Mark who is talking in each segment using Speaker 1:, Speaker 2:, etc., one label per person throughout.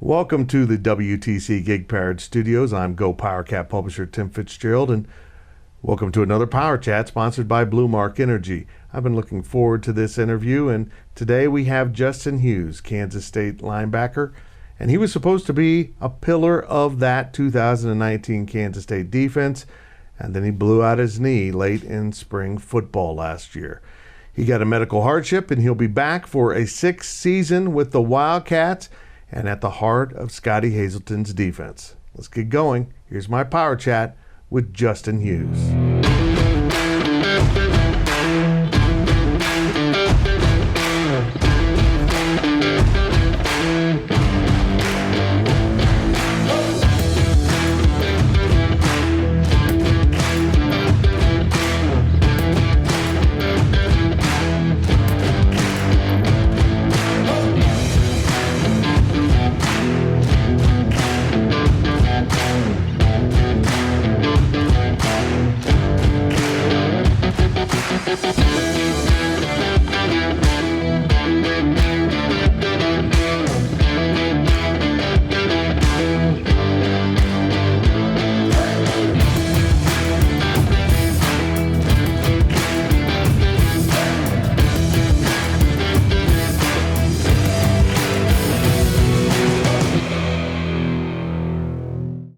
Speaker 1: Welcome to the WTC Gig Parrot Studios. I'm Go PowerChat publisher Tim Fitzgerald, and welcome to another PowerChat sponsored by Blue Mark Energy. I've been looking forward to this interview, and today we have Justin Hughes, Kansas State linebacker, and he was supposed to be a pillar of that 2019 Kansas State defense, and then he blew out his knee late in spring football last year. He got a medical hardship, and he'll be back for a sixth season with the Wildcats and at the heart of Scotty Hazelton's defense. Let's get going. Here's my Power Chat with Justin Hughes.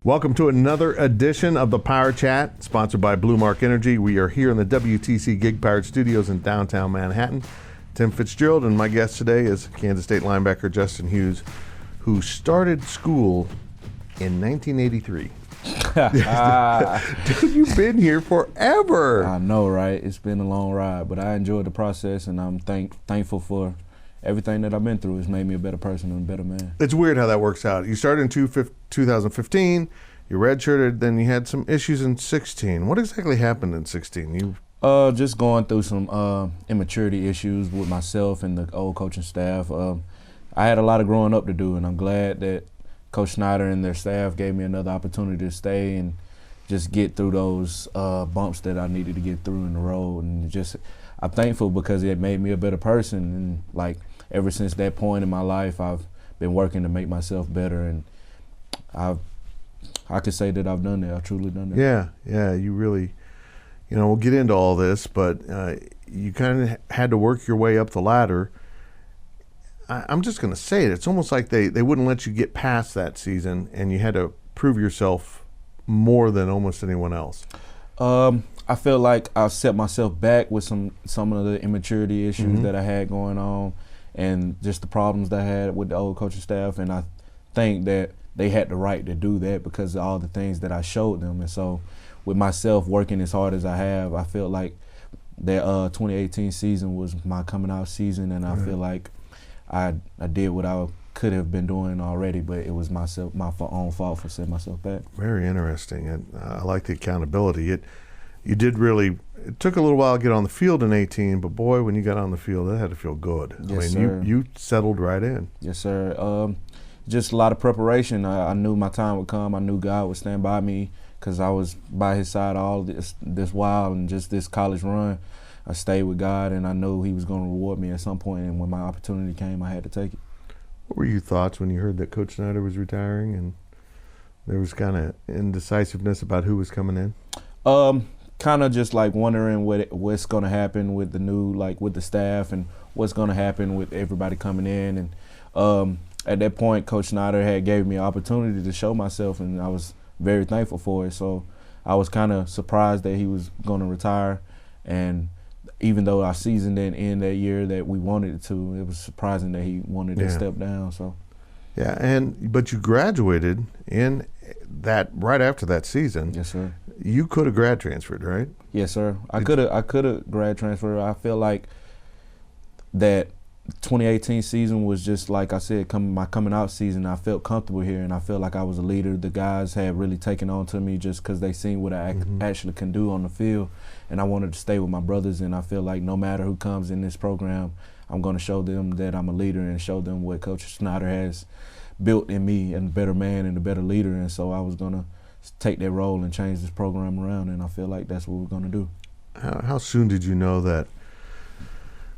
Speaker 1: Welcome to another edition of the Power Chat, sponsored by Blue Mark Energy. We are here in the WTC Gig Parrot Studios in downtown Manhattan. Tim Fitzgerald, and my guest today is Kansas State linebacker Justin Hughes, who started school in 1983. Dude, you've been here forever.
Speaker 2: I know, right? It's been a long ride, but I enjoyed the process, and I'm thankful for everything that I've been through. Has made me a better person and a better man.
Speaker 1: It's weird how that works out. You started in 2015, you redshirted, then you had some issues in 16. What exactly happened in 16?
Speaker 2: Just going through some immaturity issues with myself and the old coaching staff. I had a lot of growing up to do, and I'm glad that Coach Snyder and their staff gave me another opportunity to stay and just get through those bumps that I needed to get through in the road. And just, I'm thankful because it made me a better person. And like, ever since that point in my life, I've been working to make myself better, and I could say that I've done that. I've truly done that.
Speaker 1: Yeah, you really, we'll get into all this, but you kind of had to work your way up the ladder. I'm just going to say it. It's almost like they wouldn't let you get past that season, and you had to prove yourself more than almost anyone else.
Speaker 2: I feel like I set myself back with some of the immaturity issues that I had going on, and just the problems that I had with the old coaching staff. And I think that they had the right to do that because of all the things that I showed them. And so with myself working as hard as I have, I feel like that 2018 season was my coming out season, and I feel like I did what I could have been doing already, but it was my own fault for setting myself back.
Speaker 1: Very interesting. And I like the accountability. It took a little while to get on the field in 18, but boy, when you got on the field, that had to feel good.
Speaker 2: Yes,
Speaker 1: sir. You settled right in.
Speaker 2: Yes, sir. Just a lot of preparation. I knew my time would come. I knew God would stand by me because I was by his side all this while, and just this college run, I stayed with God, and I knew he was going to reward me at some point, and when my opportunity came, I had to take it.
Speaker 1: What were your thoughts when you heard that Coach Snyder was retiring and there was kind of indecisiveness about who was coming in?
Speaker 2: Kind of just like wondering what's going to happen with the new, like with the staff, and what's going to happen with everybody coming in. And at that point, Coach Snyder had gave me an opportunity to show myself, and I was very thankful for it. So I was kind of surprised that he was going to retire. And even though our season didn't end that year that we wanted it to, it was surprising that he wanted to step down. So.
Speaker 1: Yeah, but you graduated in that right after that season.
Speaker 2: Yes, sir.
Speaker 1: You could have grad transferred, right?
Speaker 2: Yes, sir. I could have grad transferred. I feel like that 2018 season was just, like I said, my coming out season. I felt comfortable here, and I felt like I was a leader. The guys had really taken on to me just because they seen what I actually can do on the field, and I wanted to stay with my brothers. And I feel like no matter who comes in this program, I'm going to show them that I'm a leader and show them what Coach Snyder has built in me, and a better man and a better leader. And so I was going to take that role and change this program around, and I feel like that's what we're going to do.
Speaker 1: How soon did you know that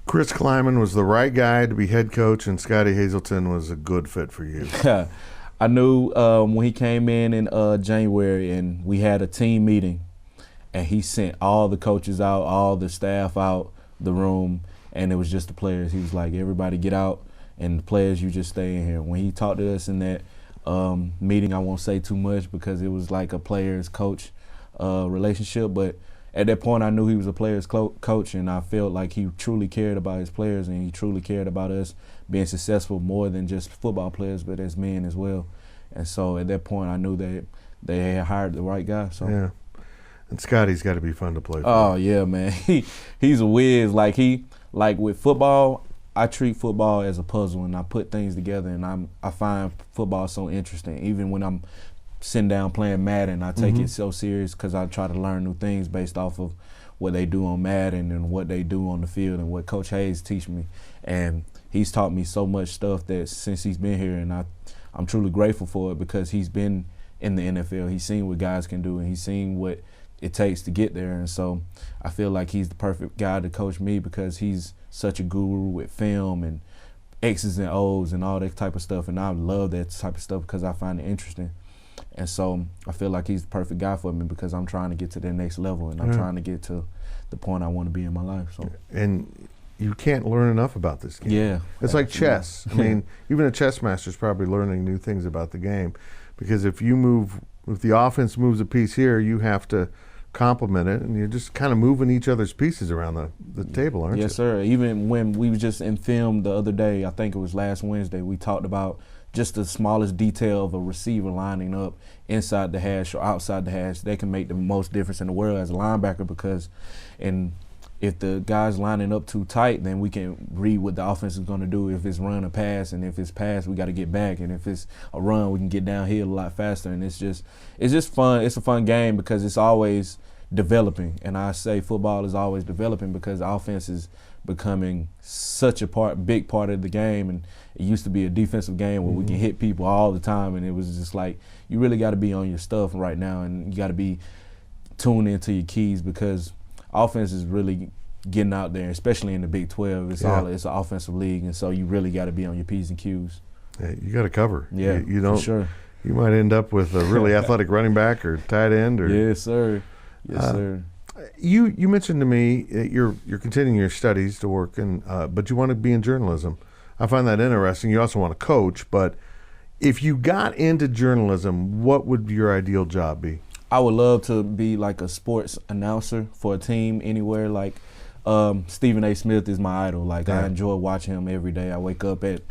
Speaker 1: Chris Kleiman was the right guy to be head coach and Scotty Hazelton was a good fit for you?
Speaker 2: I knew when he came in January and we had a team meeting, and he sent all the coaches out, all the staff out the room, and it was just the players. He was like, everybody get out, and the players, you just stay in here. When he talked to us in that meeting, I won't say too much because it was like a players-coach relationship, but at that point I knew he was a players coach, and I felt like he truly cared about his players, and he truly cared about us being successful more than just football players, but as men as well. And so at that point I knew that they had hired the right guy. So
Speaker 1: yeah. And Scotty's got to be fun to play for.
Speaker 2: Oh yeah, man. He's a whiz. Like with football, I treat football as a puzzle, and I put things together, and I find football so interesting. Even when I'm sitting down playing Madden, I take it so serious because I try to learn new things based off of what they do on Madden and what they do on the field and what Coach Hayes teach me. And he's taught me so much stuff that since he's been here, and I'm truly grateful for it because he's been in the NFL. He's seen what guys can do, and he's seen what it takes to get there. And so I feel like he's the perfect guy to coach me because he's such a guru with film and X's and O's and all that type of stuff. And I love that type of stuff because I find it interesting. And so I feel like he's the perfect guy for me because I'm trying to get to the next level, and I'm trying to get to the point I want to be in my life. So.
Speaker 1: And you can't learn enough about this game.
Speaker 2: Yeah.
Speaker 1: It's like chess. I mean, even a chess master's probably learning new things about the game because if the offense moves a piece here, you have to complement it, and you're just kind of moving each other's pieces around the table, aren't you?
Speaker 2: Yes, sir. Even when we were just in film the other day, I think it was last Wednesday, we talked about just the smallest detail of a receiver lining up inside the hash or outside the hash. They can make the most difference in the world as a linebacker because if the guy's lining up too tight, then we can read what the offense is going to do. If it's run or pass, and if it's pass, we got to get back. And if it's a run, we can get downhill a lot faster. And it's just fun. It's a fun game because it's always developing. And I say football is always developing because the offense is becoming such a big part of the game. And it used to be a defensive game where we can hit people all the time. And it was just like, you really got to be on your stuff right now, and you got to be tuned into your keys because offense is really getting out there, especially in the Big 12. It's an offensive league, and so you really got to be on your P's and Q's.
Speaker 1: Yeah, you got to cover.
Speaker 2: Yeah,
Speaker 1: you don't.
Speaker 2: For sure.
Speaker 1: You might end up with a really athletic running back or tight end. Or
Speaker 2: yes, sir. Yes, sir.
Speaker 1: You mentioned to me that you're continuing your studies to work in, but you want to be in journalism. I find that interesting. You also want to coach, but if you got into journalism, what would your ideal job be?
Speaker 2: I would love to be like a sports announcer for a team anywhere. Like Stephen A. Smith is my idol. Like I enjoy watching him every day. I wake up at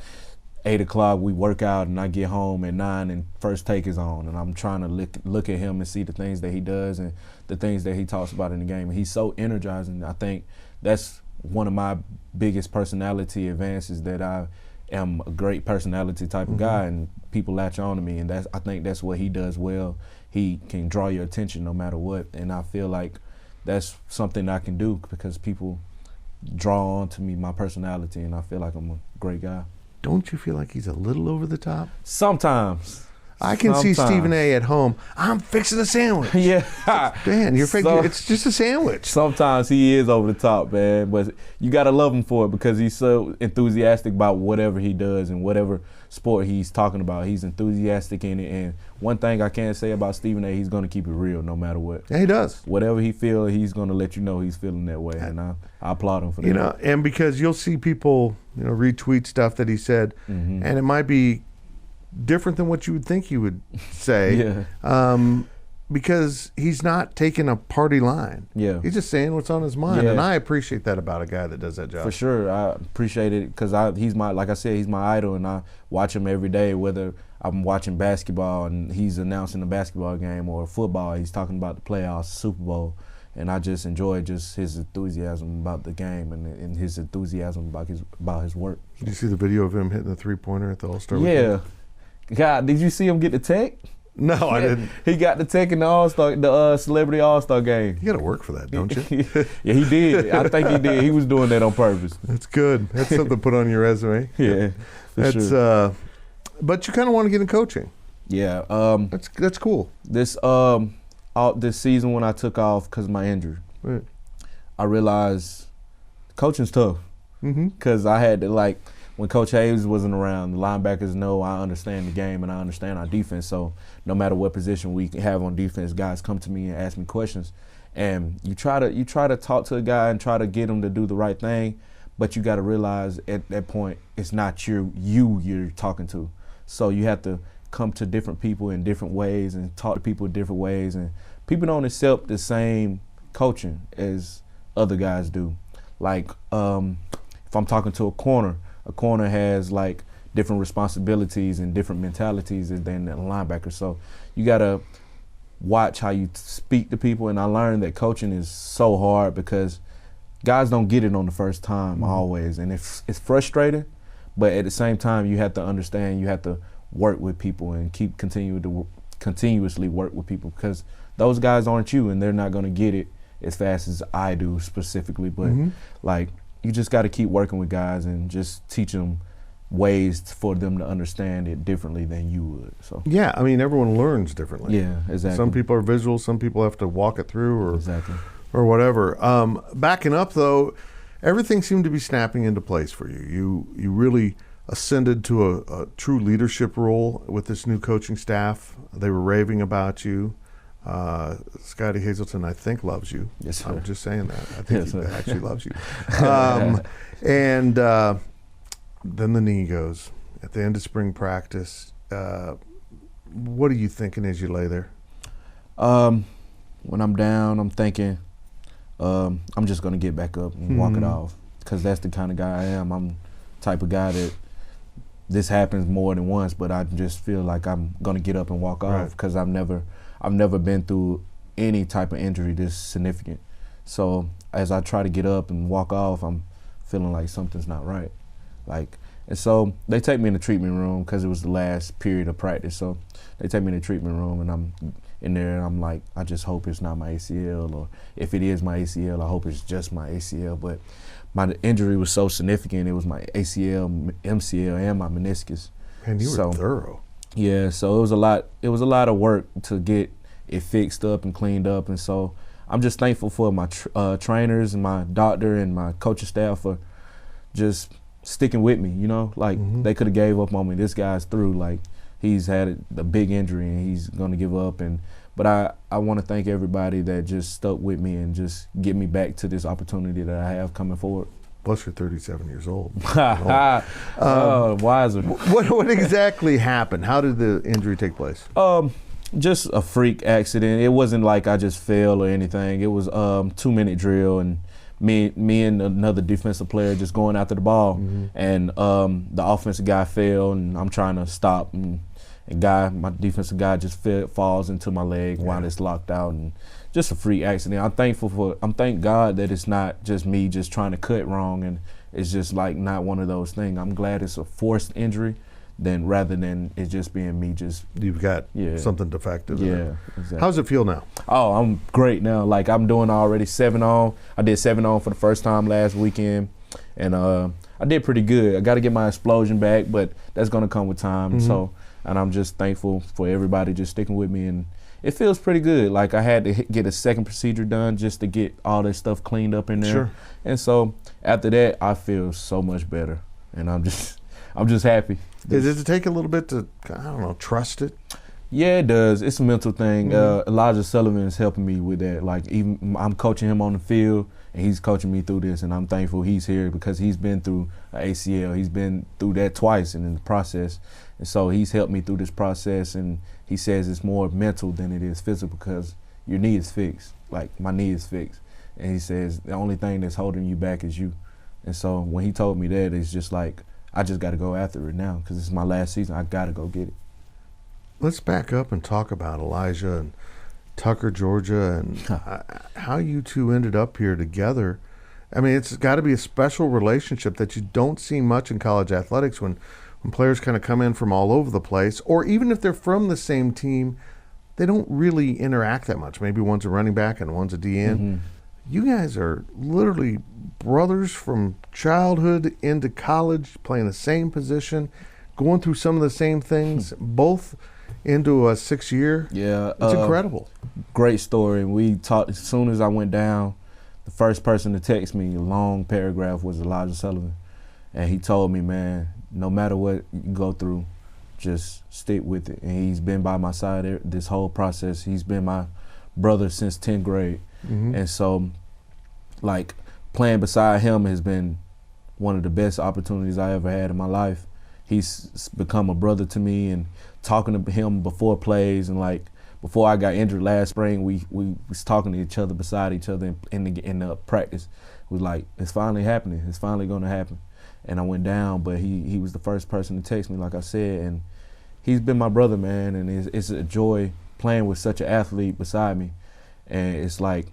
Speaker 2: 8 o'clock, we work out, and I get home at 9 and First Take is on. And I'm trying to look at him and see the things that he does and the things that he talks about in the game. And he's so energizing. I think that's one of my biggest personality advances, that I am a great personality type of guy, and people latch on to me. And I think that's what he does well. He can draw your attention no matter what. And I feel like that's something I can do because people draw on to me, my personality, and I feel like I'm a great guy.
Speaker 1: Don't you feel like he's a little over the top?
Speaker 2: Sometimes.
Speaker 1: I can see Stephen A. at home. I'm fixing a sandwich.
Speaker 2: Yeah.
Speaker 1: Dan, it's just a sandwich.
Speaker 2: Sometimes he is over the top, man. But you got to love him for it because he's so enthusiastic about whatever he does and whatever sport he's talking about. He's enthusiastic in it. And one thing I can say about Stephen A., he's going to keep it real no matter what.
Speaker 1: Yeah, he does.
Speaker 2: Whatever he feels, he's going to let you know he's feeling that way. And I applaud him for that.
Speaker 1: And because you'll see people, retweet stuff that he said, and it might be different than what you would think he would say. Because he's not taking a party line. Yeah. He's just saying what's on his mind. Yeah. And I appreciate that about a guy that does that job.
Speaker 2: For sure. I appreciate it because like I said, he's my idol, and I watch him every day, whether I'm watching basketball and he's announcing a basketball game, or football, he's talking about the playoffs, Super Bowl. And I just enjoy his enthusiasm about the game and his enthusiasm about his work.
Speaker 1: Did you see the video of him hitting the three-pointer at the All-Star
Speaker 2: weekend? Yeah. God, did you see him get the tech?
Speaker 1: No, I didn't.
Speaker 2: He got the tech in the Celebrity All-Star game.
Speaker 1: You got to work for that, don't you?
Speaker 2: Yeah, he did. I think he did. He was doing that on purpose.
Speaker 1: That's good. That's something to put on your resume.
Speaker 2: Yeah, for sure.
Speaker 1: But you kind of want to get in coaching.
Speaker 2: Yeah.
Speaker 1: That's cool.
Speaker 2: This season when I took off because of my injury, I realized coaching's tough. Because I had to when Coach Hughes wasn't around, the linebackers know I understand the game and I understand our defense. So no matter what position we have on defense, guys come to me and ask me questions. And you try to talk to a guy and try to get him to do the right thing, but you got to realize at that point it's not you're talking to. So you have to come to different people in different ways and talk to people in different ways. And people don't accept the same coaching as other guys do. Like if I'm talking to a corner has like different responsibilities and different mentalities than a linebacker. So you gotta watch how you speak to people. And I learned that coaching is so hard because guys don't get it on the first time always, and it's frustrating. But at the same time, you have to understand you have to work with people and continuously work with people, because those guys aren't you, and they're not gonna get it as fast as I do specifically. But like, you just got to keep working with guys and just teach them ways for them to understand it differently than you would. So
Speaker 1: yeah, I mean, everyone learns differently.
Speaker 2: Yeah, exactly.
Speaker 1: Some people are visual, some people have to walk it through, or
Speaker 2: exactly,
Speaker 1: or whatever. Backing up though, everything seemed to be snapping into place for you. You really ascended to a true leadership role with this new coaching staff. They were raving about you. Scotty Hazelton, I think, loves you.
Speaker 2: Yes, sir.
Speaker 1: I'm just saying that. I think he actually loves you. And then the knee goes at the end of spring practice. What are you thinking as you lay there?
Speaker 2: When I'm down, I'm thinking I'm just going to get back up and walk it off, because that's the kind of guy I am. I'm the type of guy that this happens more than once, but I just feel like I'm going to get up and walk off, because I've never been through any type of injury this significant. So as I try to get up and walk off, I'm feeling like something's not right. And so they take me in the treatment room, because it was the last period of practice. So they take me in the treatment room, and I'm in there, and I'm like, I just hope it's not my ACL, or if it is my ACL, I hope it's just my ACL. But my injury was so significant, it was my ACL, MCL, and my meniscus.
Speaker 1: And you were thorough.
Speaker 2: Yeah, so it was a lot of work to get it fixed up and cleaned up. And so I'm just thankful for my trainers and my doctor and my coaching staff for just sticking with me, you know? Like, they could have gave up on me. This guy's through. Like, he's had a big injury and he's going to give up. But I want to thank everybody that just stuck with me and just get me back to this opportunity that I have coming forward.
Speaker 1: Plus, you're 37 years old.
Speaker 2: Wiser.
Speaker 1: What exactly happened? How did the injury take place?
Speaker 2: Just a freak accident. It wasn't like I just fell or anything. It was 2-minute drill, and me and another defensive player just going after the ball, and the offensive guy fell, and I'm trying to stop, and my defensive guy just falls into my leg while it's locked out, and just a freak accident. I'm thank God that it's not just me just trying to cut wrong, and it's just like not one of those things. I'm glad it's a forced injury rather than it just being me just.
Speaker 1: You've got something defective.
Speaker 2: Yeah, exactly.
Speaker 1: How's it feel now?
Speaker 2: Oh, I'm great now. Like, I'm doing already 7-on. I did 7-on for the first time last weekend, and I did pretty good. I got to get my explosion back, but that's gonna come with time. So, and I'm just thankful for everybody just sticking with me, and it feels pretty good. Like, I had to get a second procedure done just to get all this stuff cleaned up in there.
Speaker 1: Sure.
Speaker 2: And so after that, I feel so much better, and I'm just happy.
Speaker 1: Does it take a little bit to, I don't know, trust it?
Speaker 2: Yeah, it does. It's a mental thing. Elijah Sullivan is helping me with that. Like, even I'm coaching him on the field, and he's coaching me through this, and I'm thankful he's here because he's been through an ACL. He's been through that twice in the process, and so he's helped me through this process. And he says it's more mental than it is physical, because your knee is fixed. Like, my knee is fixed, and he says the only thing that's holding you back is you. And so when he told me that, it's just like, I just got to go after it now, because this is my last season. I got to go get it.
Speaker 1: Let's back up and talk about Elijah and Tucker, Georgia, and how you two ended up here together. I mean, it's got to be a special relationship that you don't see much in college athletics, when players kind of come in from all over the place, or even if they're from the same team, they don't really interact that much. Maybe one's a running back and one's a DN. You guys are literally brothers from childhood into college, playing the same position, going through some of the same things, both into a 6-year.
Speaker 2: Yeah.
Speaker 1: It's incredible.
Speaker 2: Great story. We talked as soon as I went down. The first person to text me a long paragraph was Elijah Sullivan. And he told me, man, no matter what you go through, just stick with it. And he's been by my side this whole process. He's been my brother since 10th grade. And so, like, playing beside him has been one of the best opportunities I ever had in my life. He's become a brother to me, and talking to him before plays, and like before I got injured last spring, we was talking to each other beside each other in the practice. It was like, it's finally happening. It's finally going to happen. And I went down, but he was the first person to text me, like I said, and he's been my brother, man, and it's a joy playing with such an athlete beside me. And it's like,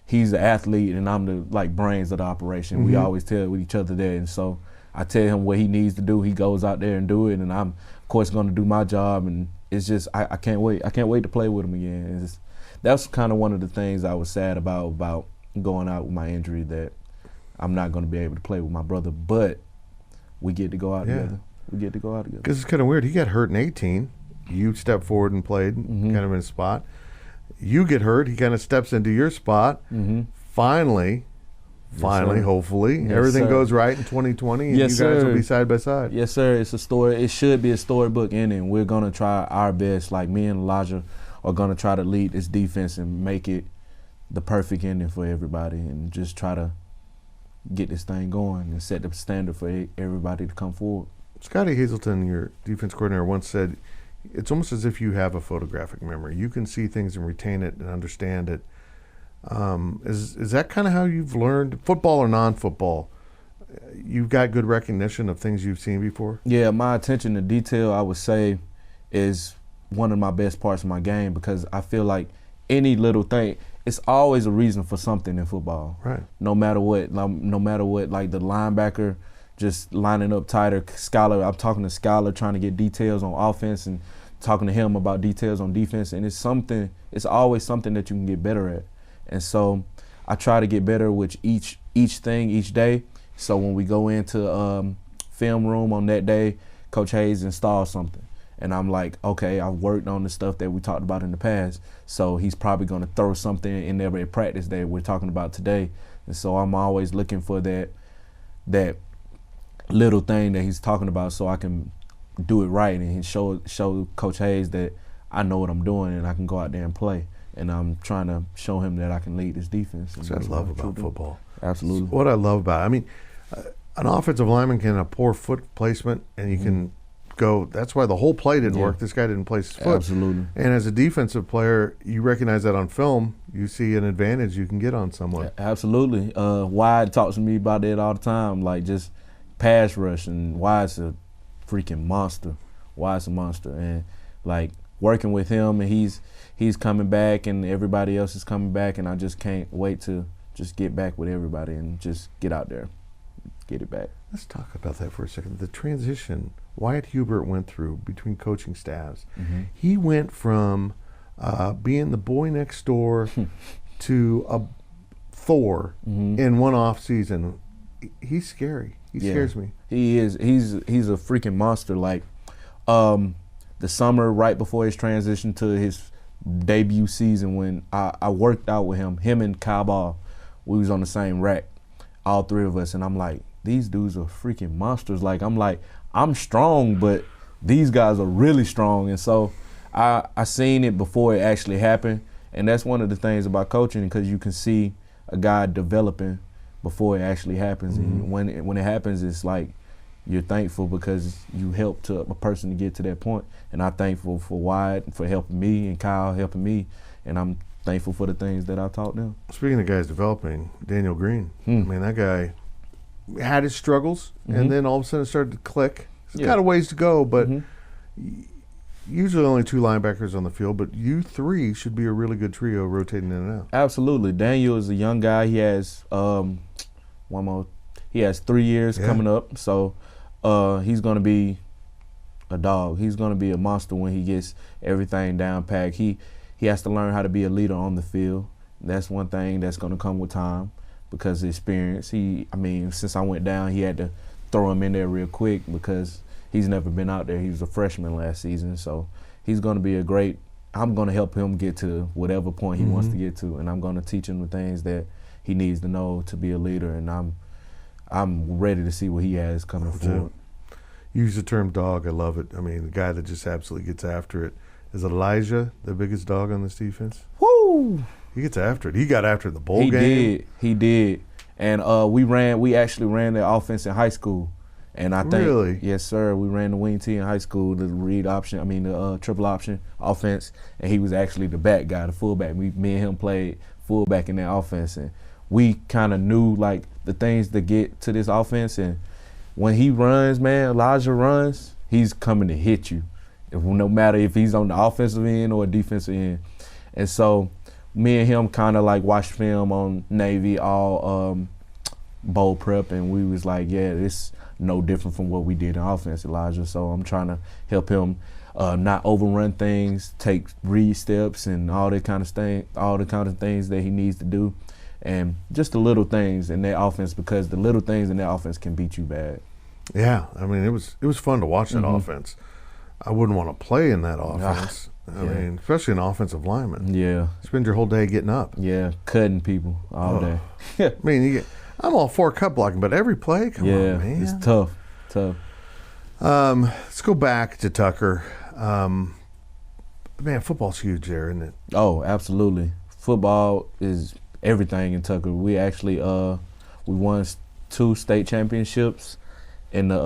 Speaker 2: he's the athlete and I'm the like brains of the operation. We always tell each other that, and so I tell him what he needs to do. He goes out there and do it, and I'm of course going to do my job. And it's just I can't wait. I can't wait to play with him again. That's kind of one of the things I was sad about going out with my injury, that I'm not going to be able to play with my brother, but we get to go out together. We get to go out together.
Speaker 1: Because it's kind of weird. He got hurt in 18. You stepped forward and played kind of in a spot. You get hurt. He kind of steps into your spot. Finally, hopefully, everything goes right in 2020, and you guys will be side by side.
Speaker 2: Yes, sir. It's a story. It should be a storybook ending. We're gonna try our best. Like, me and Elijah are gonna try to lead this defense and make it the perfect ending for everybody, and just try to get this thing going and set the standard for everybody to come forward.
Speaker 1: Scotty Hazelton, your defense coordinator, once said, "It's almost as if you have a photographic memory. You can see things and retain it and understand it." Is that kind of how you've learned, football or non-football? You've got good recognition of things you've seen before?
Speaker 2: Yeah, my attention to detail, I would say, is one of my best parts of my game, because I feel like any little thing, it's always a reason for something in football.
Speaker 1: Right.
Speaker 2: No matter what, like the linebacker just lining up tighter. Skylar, I'm talking to Skylar trying to get details on offense and talking to him about details on defense, and it's always something that you can get better at. And so I try to get better with each thing each day. So when we go into film room on that day, Coach Hayes installs something. And I'm like, okay, I've worked on the stuff that we talked about in the past. So he's probably going to throw something in there at practice that we're talking about today. And so I'm always looking for that little thing that he's talking about, so I can do it right and show Coach Hayes that I know what I'm doing and I can go out there and play. And I'm trying to show him that I can lead this defense.
Speaker 1: That's what I love about football.
Speaker 2: Absolutely.
Speaker 1: What I love about it. I mean, an offensive lineman can have poor foot placement, and you can go, that's why the whole play didn't work. This guy didn't place his foot.
Speaker 2: Absolutely.
Speaker 1: And as a defensive player, you recognize that on film. You see an advantage you can get on someone.
Speaker 2: Absolutely. Wide talks to me about that all the time, like just pass rush, and Wide's a freaking monster. Wide's a monster. And like working with him, and he's coming back and everybody else is coming back, and I just can't wait to just get back with everybody and just get out there, get it back.
Speaker 1: Let's talk about that for a second. The transition Wyatt Hubert went through between coaching staffs. He went from being the boy next door to a Thor in one off season. He's scary. He scares me.
Speaker 2: He is. He's a freaking monster. Like the summer right before his transition to his debut season, when I worked out with him and Kyle Ball, we was on the same rack, all three of us, and I'm like, these dudes are freaking monsters. Like, I'm strong, but these guys are really strong. And so I seen it before it actually happened, and that's one of the things about coaching, because you can see a guy developing before it actually happens. And when it happens, it's like you're thankful because you helped a person to get to that point. And I'm thankful for Wyatt for helping me and Kyle helping me, and I'm thankful for the things that I taught them.
Speaker 1: Speaking of guys developing, Daniel Green, I mean, that guy had his struggles, and then all of a sudden it started to click. It's got a ways to go, but usually only two linebackers on the field, but you three should be a really good trio rotating in and out.
Speaker 2: Absolutely. Daniel is a young guy. He has he has 3 years coming up, so he's going to be a dog. He's going to be a monster when he gets everything down packed. He has to learn how to be a leader on the field. That's one thing that's going to come with time, because of experience. Since I went down, he had to throw him in there real quick because he's never been out there. He was a freshman last season, so he's going to be I'm going to help him get to whatever point he wants to get to, and I'm going to teach him the things that he needs to know to be a leader. And I'm ready to see what he has coming forward.
Speaker 1: You use the term dog. I love it. I mean, the guy that just absolutely gets after it. Is Elijah the biggest dog on this defense?
Speaker 2: Woo!
Speaker 1: He gets after it. He got after the bowl
Speaker 2: game. He did. And we actually ran the offense in high school. And I think,
Speaker 1: really?
Speaker 2: Yes, sir. We ran the wing T in high school, the triple option offense. And he was actually the back guy, the fullback. Me and him played fullback in that offense. And we kind of knew, like, the things to get to this offense. And when he runs, man, Elijah runs, he's coming to hit you. No matter if he's on the offensive end or defensive end. And so me and him kind of like watched film on Navy, all bowl prep, and we was like, yeah, it's no different from what we did in offense, Elijah. So I'm trying to help him not overrun things, take read steps and all the kind of things that he needs to do. And just the little things in that offense, because the little things in that offense can beat you bad.
Speaker 1: Yeah, I mean, it was fun to watch that offense. I wouldn't want to play in that offense. I mean, especially an offensive lineman.
Speaker 2: Yeah.
Speaker 1: Spend your whole day getting up.
Speaker 2: Yeah, cutting people all day.
Speaker 1: I mean, I'm all for cut blocking, but every play, come on, man.
Speaker 2: It's tough.
Speaker 1: Let's go back to Tucker. Man, football's huge there, isn't it?
Speaker 2: Oh, absolutely. Football is everything in Tucker. We actually we won 2 state championships in the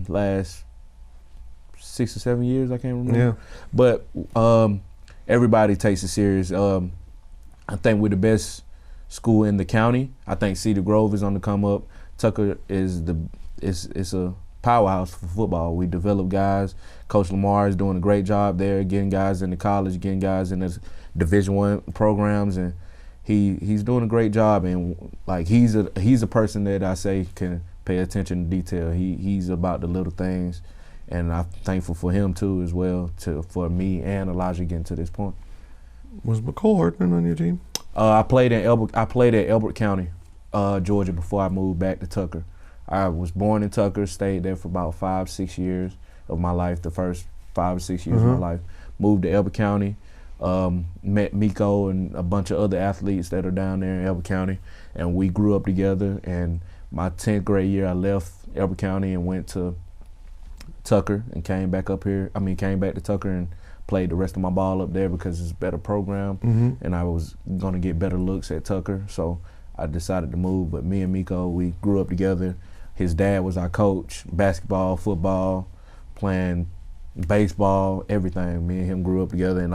Speaker 2: last 6 or 7 years, I can't remember.
Speaker 1: Yeah.
Speaker 2: But everybody takes it serious. I think we're the best school in the county. I think Cedar Grove is on the come up. Tucker is it's a powerhouse for football. We develop guys. Coach Lamar is doing a great job there, getting guys into college, getting guys in the Division I programs, and he's doing a great job. And like he's a person that I say can pay attention to detail. He's about the little things. And I'm thankful for him too, as well, for me and Elijah getting to this point.
Speaker 1: Was McCole Hartman on your team?
Speaker 2: I played at Elbert County, Georgia, before I moved back to Tucker. I was born in Tucker, stayed there for about 5-6 years of my life. The first 5 or 6 years of my life. Moved to Elbert County, met Miko and a bunch of other athletes that are down there in Elbert County, and we grew up together. And my 10th grade year, I left Elbert County and went to Tucker and came back to Tucker and played the rest of my ball up there because it's a better program, and I was going to get better looks at Tucker, so I decided to move. But me and Miko, we grew up together. His dad was our coach, basketball, football, playing baseball, everything. Me and him grew up together, and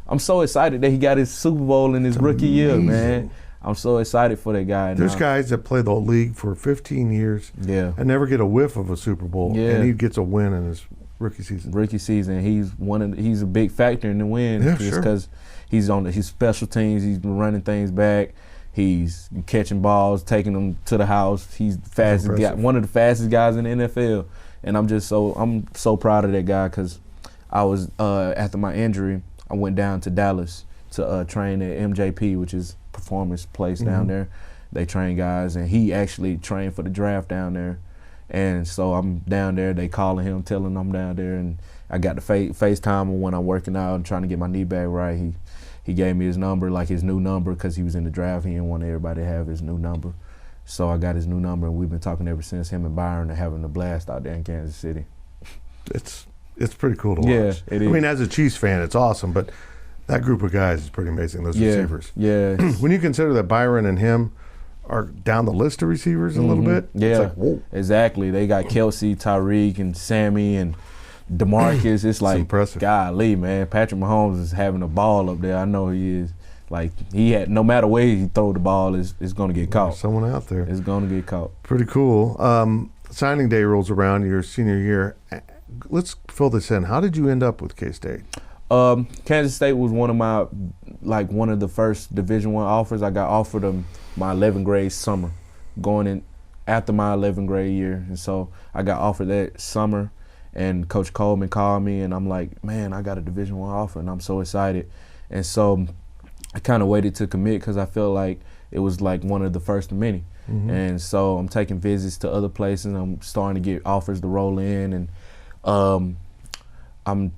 Speaker 2: I'm so excited that he got his Super Bowl in his rookie year, man. I'm so excited for that guy.
Speaker 1: There's guys that play the league for 15 years and never get a whiff of a Super Bowl, and he gets a win in his rookie season. He's a big factor in the win because he's on his special teams. He's been running things back. He's catching balls, taking them to the house. He's the fastest guy, one of the fastest guys in the NFL. And I'm so proud of that guy because I was after my injury, I went down to Dallas to train at MJP, which is performance place down there. They train guys, and he actually trained for the draft down there. And so I'm down there, they calling him, telling him I'm down there, and I got the FaceTime when I'm working out and trying to get my knee back right. He gave me his number, like his new number, because he was in the draft. He didn't want everybody to have his new number. So I got his new number, and we've been talking ever since. Him and Byron are having a blast out there in Kansas City. It's pretty cool to watch.
Speaker 2: Yeah, it is.
Speaker 1: I mean, as a Chiefs fan, it's awesome, but that group of guys is pretty amazing, those receivers.
Speaker 2: Yeah.
Speaker 1: When you consider that Byron and him are down the list of receivers a little bit, it's like, whoa.
Speaker 2: Exactly. They got Kelsey, Tyreek, and Sammy, and DeMarcus. It's like,
Speaker 1: impressive.
Speaker 2: Golly, man. Patrick Mahomes is having a ball up there. I know he is. Like, no matter where he throw the ball, it's going to get caught.
Speaker 1: There's someone out there.
Speaker 2: It's going to get caught.
Speaker 1: Pretty cool. Signing day rolls around, your senior year. Let's fill this in. How did you end up with K-State?
Speaker 2: Kansas State was one of the first Division I offers. I got offered them my 11th grade summer, going in after my 11th grade year. And so I got offered that summer, and Coach Coleman called me, and I'm like, man, I got a Division I offer, and I'm so excited. And so I kind of waited to commit because I felt like it was like one of the first of many. And so I'm taking visits to other places. I'm starting to get offers to roll in, and I'm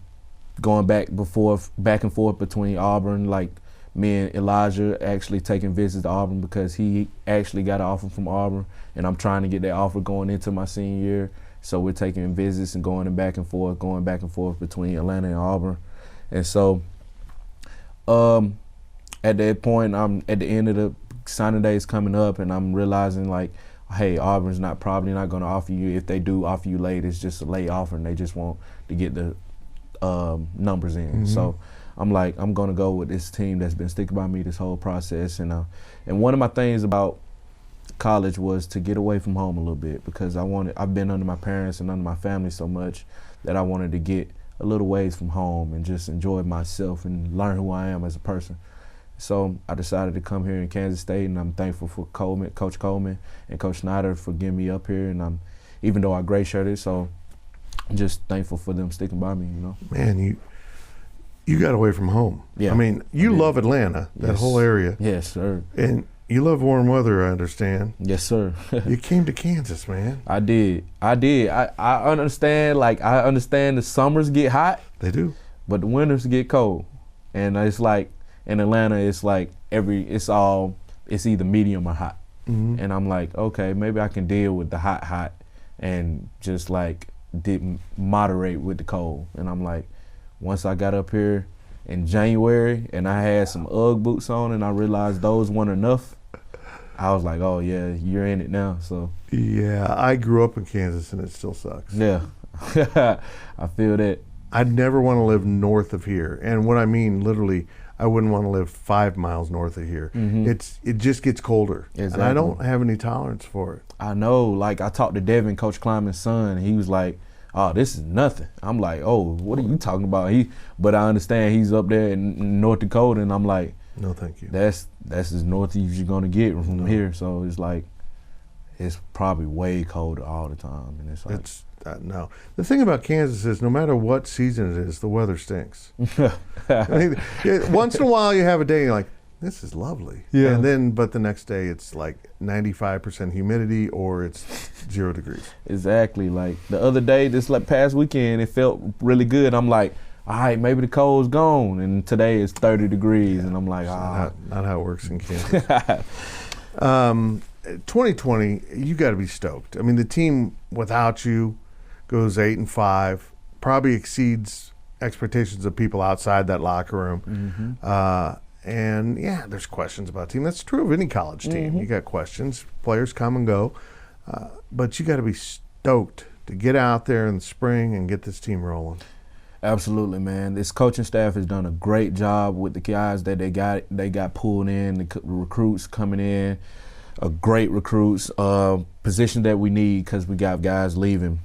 Speaker 2: going back and forth between Auburn. Like me and Elijah actually taking visits to Auburn because he actually got an offer from Auburn, and I'm trying to get that offer going into my senior year. So we're taking visits and going back and forth between Atlanta and Auburn. And so at that point, I'm at the end of the signing days coming up, and I'm realizing, like, hey, Auburn's probably not going to offer you. If they do offer you late, it's just a late offer, and they just want to get the numbers in. Mm-hmm. So I'm like, I'm going to go with this team that's been sticking by me this whole process. And one of my things about college was to get away from home a little bit, because I've been under my parents and under my family so much that I wanted to get a little ways from home and just enjoy myself and learn who I am as a person. So I decided to come here in Kansas State, and I'm thankful for Coach Coleman and Coach Snyder for getting me up here. And even though I gray shirted, so I'm just thankful for them sticking by me, you know.
Speaker 1: Man, you got away from home.
Speaker 2: Yeah.
Speaker 1: I mean, you love Atlanta, that whole area.
Speaker 2: Yes, sir.
Speaker 1: And you love warm weather, I understand.
Speaker 2: Yes, sir.
Speaker 1: You came to Kansas, man.
Speaker 2: I did. I understand, I understand the summers get hot.
Speaker 1: They do.
Speaker 2: But the winters get cold. And it's like, in Atlanta, it's like it's either medium or hot. Mm-hmm. And I'm like, okay, maybe I can deal with the hot and just like moderate with the cold. And I'm like, once I got up here in January and I had some Ugg boots on and I realized those weren't enough, I was like, oh yeah, you're in it now. So
Speaker 1: yeah, I grew up in Kansas and it still sucks.
Speaker 2: Yeah, I feel that.
Speaker 1: I'd never want to live north of here. And what I mean, literally, I wouldn't want to live 5 miles north of here. Mm-hmm. It just gets colder.
Speaker 2: Exactly.
Speaker 1: And I don't have any tolerance for it.
Speaker 2: I know. Like, I talked to Devin, Coach Kleiman's son, and he was like, oh, this is nothing. I'm like, oh, what are you talking about? But I understand he's up there in North Dakota, and I'm like,
Speaker 1: no, thank you.
Speaker 2: That's as north as you're going to get from here. So it's like, it's probably way colder all the time. And it's like,
Speaker 1: no. The thing about Kansas is no matter what season it is, the weather stinks. I mean, once in a while you have a day you're like, this is lovely.
Speaker 2: Yeah.
Speaker 1: But the next day it's like 95% humidity or it's 0 degrees.
Speaker 2: Exactly. Like the other day, this past weekend, it felt really good. I'm like, all right, maybe the cold's gone. And today it's 30 degrees. Yeah. And I'm like,
Speaker 1: not how it works in Kansas. 2020, you got to be stoked. I mean, the team without you goes 8-5, probably exceeds expectations of people outside that locker room. Mm-hmm. And yeah, there's questions about the team. That's true of any college team. Mm-hmm. You got questions. Players come and go. But you got to be stoked to get out there in the spring and get this team rolling.
Speaker 2: Absolutely, man. This coaching staff has done a great job with the guys that they got pulled in, the recruits coming in, great recruits, position that we need because we got guys leaving.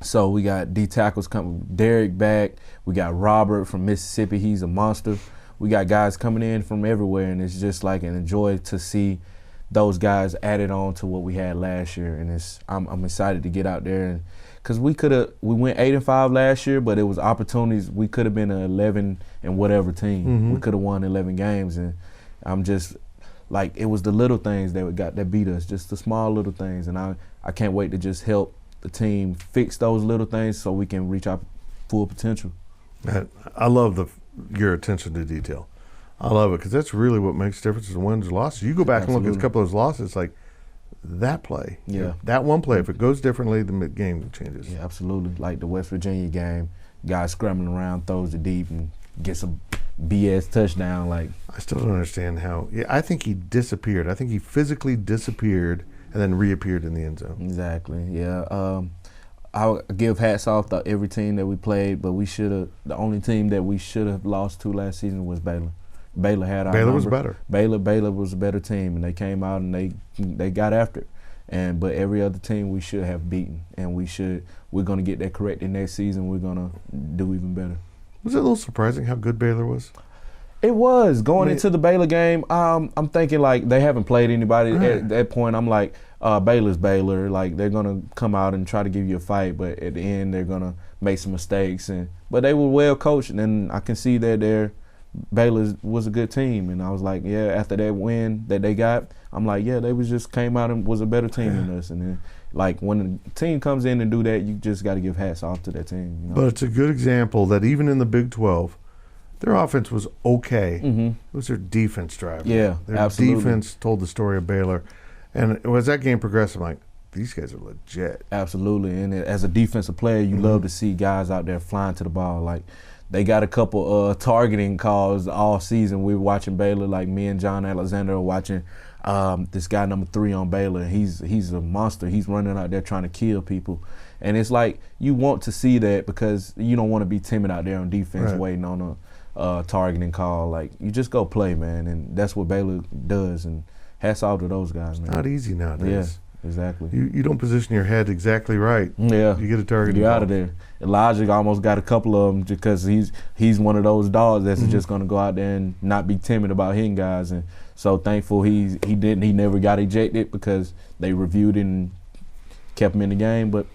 Speaker 2: So we got D tackles coming, Derek back. We got Robert from Mississippi. He's a monster. We got guys coming in from everywhere, and it's just like an joy to see those guys added on to what we had last year. And I'm excited to get out there, because we went 8-5 last year, but it was opportunities. We could have been an 11 and whatever team. Mm-hmm. We could have won 11 games, and I'm just like, it was the little things that beat us, just the small little things, and I can't wait to just help the team fix those little things so we can reach our full potential.
Speaker 1: I love your attention to detail. I love it because that's really what makes differences in wins and losses. You go back and look at a couple of those losses, it's like that play, that one play. If it goes differently, the game changes.
Speaker 2: Yeah, absolutely. Like the West Virginia game, guy scrambling around, throws it deep, and gets a BS touchdown. Like,
Speaker 1: I still don't understand how. Yeah, I think he disappeared. I think he physically disappeared and then reappeared in the end zone.
Speaker 2: Exactly. Yeah. I'll give hats off to every team that we played, but the only team that we should have lost to last season was Baylor. Baylor had our
Speaker 1: Baylor
Speaker 2: number.
Speaker 1: Was better.
Speaker 2: Baylor was a better team, and they came out and they got after it. But every other team we should have beaten, and we're going to get that corrected next season. We're going to do even better. Was
Speaker 1: it a little surprising how good Baylor was?
Speaker 2: It was. Going into the Baylor game, I'm thinking like they haven't played anybody. Right. At that point, I'm like, Baylor's Baylor. Like, they're going to come out and try to give you a fight, but at the end they're going to make some mistakes. But they were well coached, and I can see that Baylor was a good team. And I was like, yeah, after that win that they got, I'm like, yeah, they just came out and was a better team than us. And then, like, when the team comes in and do that, you just got to give hats off to that team. You know?
Speaker 1: But it's a good example that even in the Big 12, Their offense was okay.
Speaker 2: Mm-hmm.
Speaker 1: It was their defense driving.
Speaker 2: Yeah,
Speaker 1: their
Speaker 2: absolutely.
Speaker 1: defense told the story of Baylor. And as that game progressed, I'm like, these guys are legit.
Speaker 2: Absolutely. And as a defensive player, you love to see guys out there flying to the ball. Like, they got a couple targeting calls all season. We were watching Baylor, like me and John Alexander are watching this guy number 3 on Baylor. He's a monster. He's running out there trying to kill people. And it's like you want to see that because you don't want to be timid out there on defense waiting on a targeting call. Like, you just go play, man. And that's what Baylor does. And hats off to those guys, man.
Speaker 1: Not easy nowadays.
Speaker 2: Yeah, exactly.
Speaker 1: You don't position your head exactly right.
Speaker 2: Yeah.
Speaker 1: You get a target.
Speaker 2: You're out of there. Elijah almost got a couple of them because he's one of those dogs that's just going to go out there and not be timid about hitting guys. And so thankful he never got ejected because they reviewed it and kept him in the game. But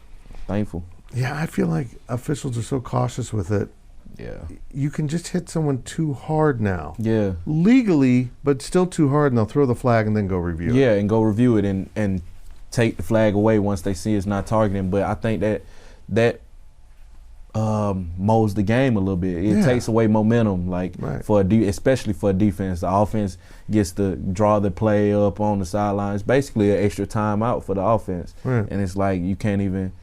Speaker 2: thankful.
Speaker 1: Yeah, I feel like officials are so cautious with it.
Speaker 2: Yeah.
Speaker 1: You can just hit someone too hard now.
Speaker 2: Yeah.
Speaker 1: Legally, but still too hard, and they'll throw the flag and then go review it.
Speaker 2: Yeah, and go review it and take the flag away once they see it's not targeting. But I think that molds the game a little bit. It takes away momentum, like especially for a defense. The offense gets to draw the play up on the sidelines. Basically, an extra timeout for the offense, and it's like you can't even.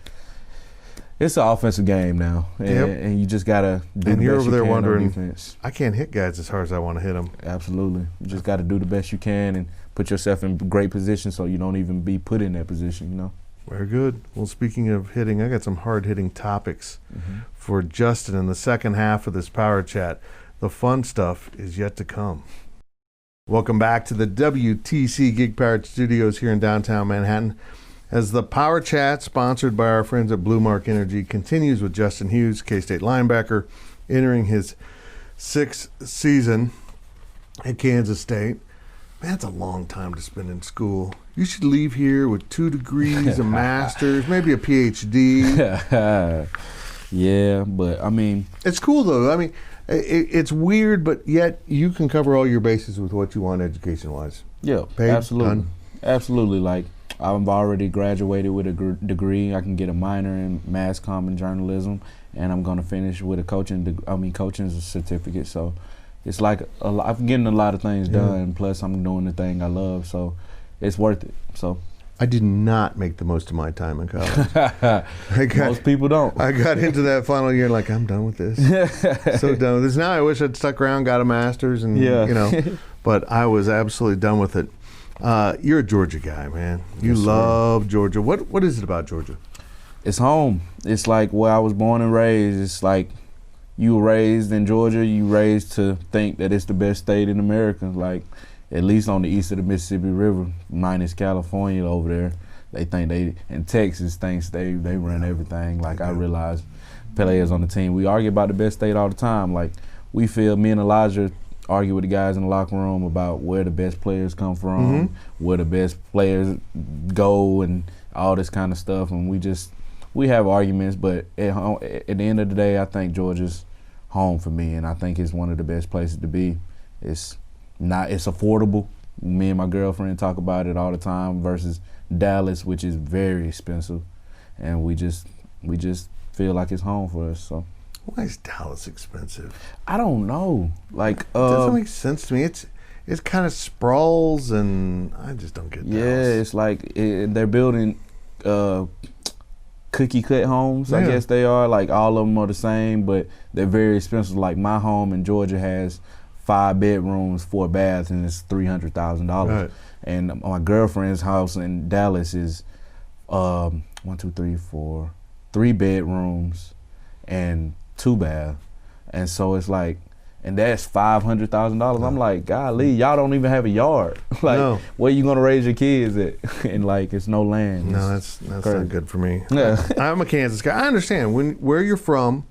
Speaker 2: It's an offensive game now, and you just gotta do the best you can. And you're over there wondering,
Speaker 1: I can't hit guys as hard as I want to hit them.
Speaker 2: Absolutely, you just got to do the best you can and put yourself in great position so you don't even be put in that position. You know.
Speaker 1: Very good. Well, speaking of hitting, I got some hard-hitting topics for Justin in the second half of this Power Chat. The fun stuff is yet to come. Welcome back to the WTC Gig Parrot Studios here in downtown Manhattan. As the Power Chat, sponsored by our friends at Blue Mark Energy, continues with Justin Hughes, K-State linebacker, entering his 6th season at Kansas State. Man, that's a long time to spend in school. You should leave here with 2 degrees, a master's, maybe a PhD.
Speaker 2: Yeah, but I mean,
Speaker 1: it's cool though. I mean, it's weird, but yet you can cover all your bases with what you want education-wise.
Speaker 2: Yeah,
Speaker 1: paid,
Speaker 2: absolutely,
Speaker 1: done.
Speaker 2: Absolutely. Like, I've already graduated with a degree. I can get a minor in mass comm and journalism, and I'm going to finish with a coaching certificate. So it's like I'm getting a lot of things done. Plus, I'm doing the thing I love, so it's worth it. So
Speaker 1: I did not make the most of my time in college.
Speaker 2: Most people don't.
Speaker 1: I got into that final year like, I'm done with this. So done with this. Now I wish I'd stuck around, got a master's, and but I was absolutely done with it. You're a Georgia guy, man. You love Georgia. What is it about Georgia?
Speaker 2: It's home. It's like where I was born and raised. It's like you were raised in Georgia. You raised to think that it's the best state in America. Like, at least on the east of the Mississippi River, minus California over there. They think and Texas thinks they run everything. Like, I realize players on the team, we argue about the best state all the time. Like, we feel, me and Elijah argue with the guys in the locker room about where the best players come from, where the best players go, and all this kind of stuff. And we have arguments, but at the end of the day, I think Georgia's home for me, and I think it's one of the best places to be. It's affordable. Me and my girlfriend talk about it all the time versus Dallas, which is very expensive, and we just feel like it's home for us. So.
Speaker 1: Why is Dallas expensive?
Speaker 2: I don't know. Like,
Speaker 1: it doesn't make sense to me. It's kind of sprawls, and I just don't get Dallas.
Speaker 2: Yeah, it's like they're building cookie cut homes. I guess they are. Like, all of them are the same, but they're very expensive. Like, my home in Georgia has 5 bedrooms, 4 baths, and it's $300,000. Right. And my girlfriend's house in Dallas is 1, 2, 3, 4, 3 bedrooms and 2 baths. And so it's like, and that's $500,000. I'm like, golly, y'all don't even have a yard. Like, where you gonna raise your kids at? And like, it's no land.
Speaker 1: No, that's not good for me. Yeah. I'm a Kansas guy. I understand where you're from.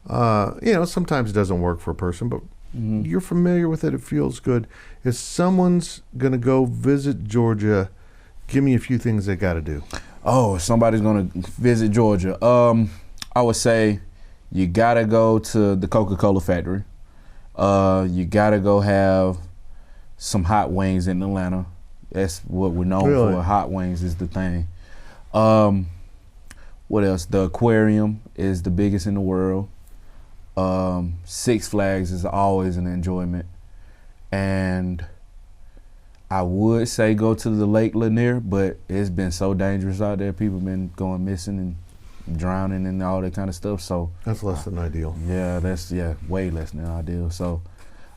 Speaker 1: Sometimes it doesn't work for a person, but you're familiar with it. It feels good. If someone's gonna go visit Georgia, give me a few things they got to do.
Speaker 2: Oh, if somebody's gonna visit Georgia, I would say you gotta go to the Coca-Cola factory. You gotta go have some hot wings in Atlanta. That's what we're known for. Hot wings is the thing. What else? The aquarium is the biggest in the world. Six Flags is always an enjoyment, and I would say go to the Lake Lanier, but it's been so dangerous out there. People been going missing and drowning and all that kind of stuff. So
Speaker 1: That's less than ideal.
Speaker 2: yeah, that's way less than ideal. So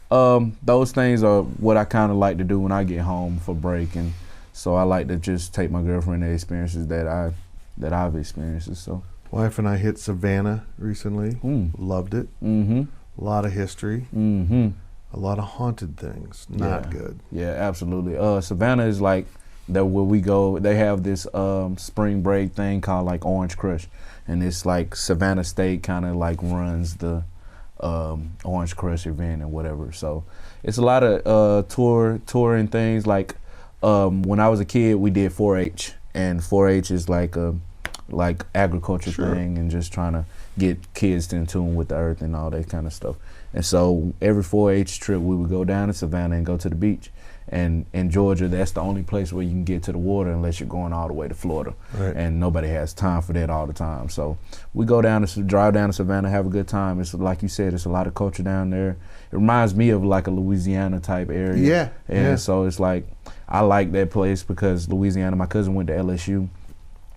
Speaker 2: those things are what I kind of like to do when I get home for break, and so I like to just take my girlfriend to experiences that I've experienced. So
Speaker 1: Wife and I hit Savannah recently. Loved it.
Speaker 2: Mm-hmm.
Speaker 1: A lot of history.
Speaker 2: Mm-hmm.
Speaker 1: A lot of haunted things. Not good.
Speaker 2: Yeah, absolutely. Savannah is like where we go. They have this spring break thing called like Orange Crush, and it's like Savannah State kind of like runs the Orange Crush event and whatever. So it's a lot of touring things. Like when I was a kid, we did 4-H, and 4-H is like a agriculture thing, and just trying to get kids in tune with the earth and all that kind of stuff. And so every 4-H trip, we would go down to Savannah and go to the beach. And in Georgia, that's the only place where you can get to the water unless you're going all the way to Florida.
Speaker 1: Right.
Speaker 2: And nobody has time for that all the time. So we go drive down to Savannah, have a good time. It's like you said, it's a lot of culture down there. It reminds me of like a Louisiana type area.
Speaker 1: Yeah.
Speaker 2: And so it's like, I like that place because Louisiana, my cousin went to LSU,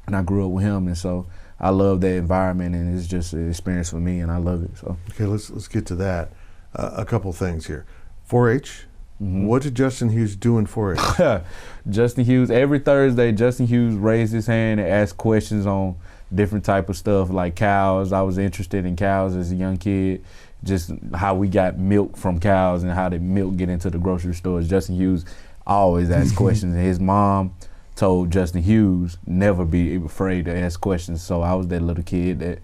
Speaker 2: and I grew up with him, and so I love that environment, and it's just an experience for me, and I love it. So
Speaker 1: Okay, let's get to that. A couple things here. 4-H.
Speaker 2: Mm-hmm.
Speaker 1: What did Justin Hughes do in 4-H?
Speaker 2: Justin Hughes, every Thursday, Justin Hughes raised his hand and asked questions on different type of stuff like cows. I was interested in cows as a young kid, just how we got milk from cows and how the milk get into the grocery stores. Justin Hughes always asked questions, and his mom told Justin Hughes never be afraid to ask questions. So I was that little kid that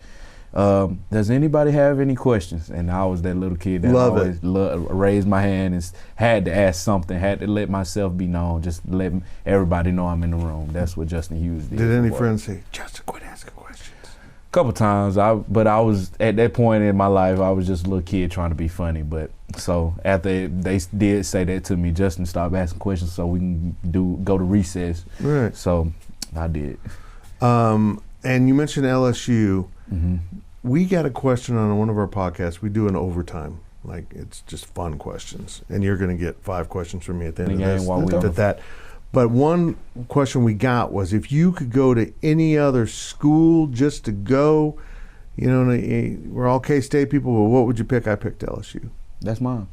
Speaker 2: does anybody have any questions? And I was that little kid that always raised my hand and had to ask something, had to let myself be known, just let everybody know I'm in the room. That's what Justin Hughes did.
Speaker 1: Did any friends say, Justin, quit asking questions?
Speaker 2: A couple times, but I was at that point in my life, I was just a little kid trying to be funny. But so after they did say that to me, Justin, stop asking questions so we can go to recess.
Speaker 1: Right.
Speaker 2: So I did.
Speaker 1: And you mentioned LSU.
Speaker 2: Mm-hmm.
Speaker 1: We got a question on one of our podcasts. We do an overtime. Like, it's just fun questions. And you're going to get 5 questions from me at the end of this. But one question we got was, if you could go to any other school just to go, you know, we're all K-State people, but what would you pick? I picked LSU.
Speaker 2: That's mine.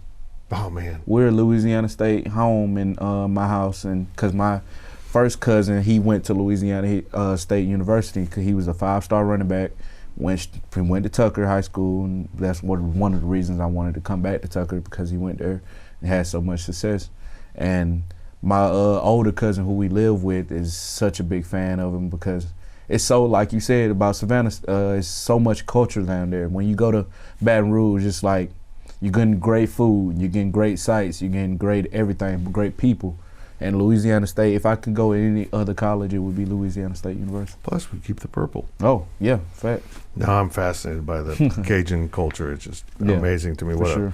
Speaker 1: Oh, man.
Speaker 2: We're at Louisiana State home in my house, and because my first cousin, he went to Louisiana State University because he was a 5-star running back. Went to Tucker High School, and that's one of the reasons I wanted to come back to Tucker, because he went there and had so much success. And my older cousin, who we live with, is such a big fan of him because it's so, like you said about Savannah, it's so much culture down there. When you go to Baton Rouge, it's like you're getting great food, you're getting great sights, you're getting great everything, great people. And Louisiana State, if I could go to any other college, it would be Louisiana State University.
Speaker 1: Plus, we keep the purple.
Speaker 2: Oh, yeah, fact.
Speaker 1: No, I'm fascinated by the Cajun culture. It's just amazing to me. What a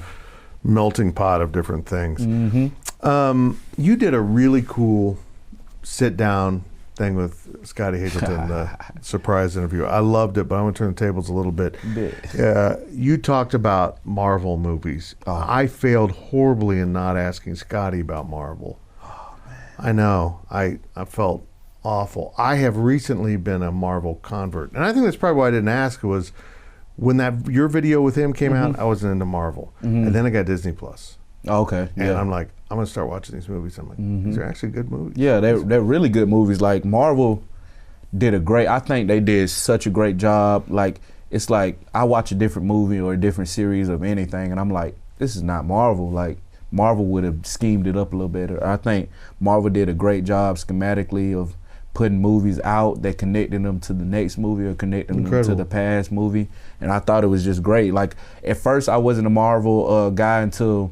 Speaker 1: melting pot of different things.
Speaker 2: Mm-hmm.
Speaker 1: You did a really cool sit-down thing with Scotty Hazelton, surprise interview. I loved it, but I'm going to turn the tables a little bit. You talked about Marvel movies.
Speaker 2: Oh.
Speaker 1: I failed horribly in not asking Scotty about Marvel. I know. I felt awful. I have recently been a Marvel convert, and I think that's probably why I didn't ask. Was when your video with him came out, I wasn't into Marvel, and then I got Disney Plus.
Speaker 2: Oh, okay.
Speaker 1: And I'm like, I'm gonna start watching these movies. I'm like, these are actually good movies.
Speaker 2: Yeah, they're really good movies. Like Marvel did I think they did such a great job. Like, it's like I watch a different movie or a different series of anything, and I'm like, this is not Marvel. Like, Marvel would have schemed it up a little better. I think Marvel did a great job schematically of putting movies out that connected them to the next movie or connecting them to the past movie. And I thought it was just great. Like, at first I wasn't a Marvel guy until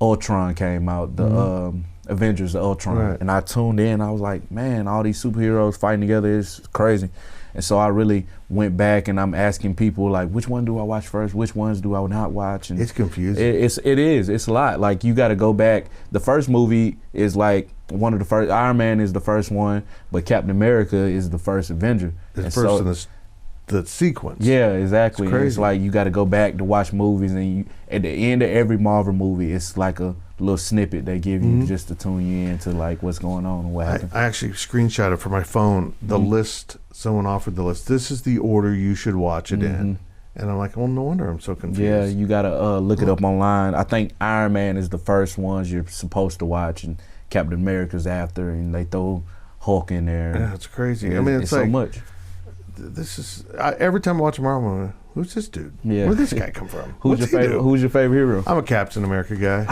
Speaker 2: Ultron came out, the Avengers of Ultron. Right. And I tuned in. I was like, man, all these superheroes fighting together is crazy. And so I really went back, and I'm asking people, like, which one do I watch first? Which ones do I not watch? And
Speaker 1: it's confusing.
Speaker 2: It is. It's a lot. Like, you got to go back. The first movie is like one of the first. Iron Man is the first one, but Captain America is the first Avenger.
Speaker 1: It's first in the the sequence.
Speaker 2: Yeah, exactly.
Speaker 1: It's crazy.
Speaker 2: It's like you got to go back to watch movies, and you, at the end of every Marvel movie, it's like a little snippet they give you just to tune you into like what's going on and what happened.
Speaker 1: I actually screenshotted for my phone the list. Someone offered the list. This is the order you should watch it in. And I'm like, well, no wonder I'm so confused.
Speaker 2: Yeah, you gotta look it up online. I think Iron Man is the first ones you're supposed to watch, and Captain America's after, and they throw Hulk in there.
Speaker 1: Yeah, it's crazy. I mean, it's like
Speaker 2: so much.
Speaker 1: This is every time I watch a Marvel movie, who's this dude?
Speaker 2: Yeah.
Speaker 1: Where'd this guy come from?
Speaker 2: Who's your favorite hero?
Speaker 1: I'm a Captain America guy.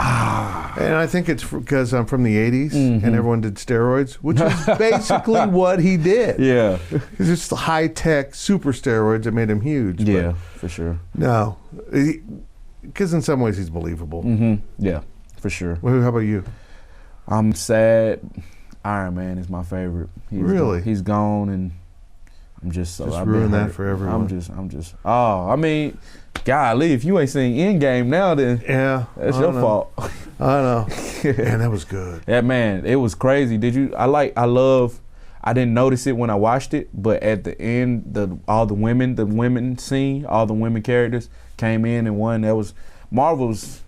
Speaker 1: And I think it's because I'm from the 80s and everyone did steroids, which is basically what he did.
Speaker 2: Yeah.
Speaker 1: It's just high-tech super steroids that made him huge.
Speaker 2: Yeah, for sure.
Speaker 1: No. Because in some ways he's believable.
Speaker 2: Yeah, for sure.
Speaker 1: Well, how about you?
Speaker 2: I'm sad. Iron Man is my favorite.
Speaker 1: Really?
Speaker 2: He's gone, and I'm just
Speaker 1: I've ruined that for everyone.
Speaker 2: I'm just. Oh, I mean, golly, if you ain't seen Endgame now, then
Speaker 1: yeah,
Speaker 2: that's your fault.
Speaker 1: I know. Man, that was good.
Speaker 2: Yeah, man, it was crazy. Did you? I didn't notice it when I watched it, but at the end, all the women scene, all the women characters came in, and one that was Marvel's.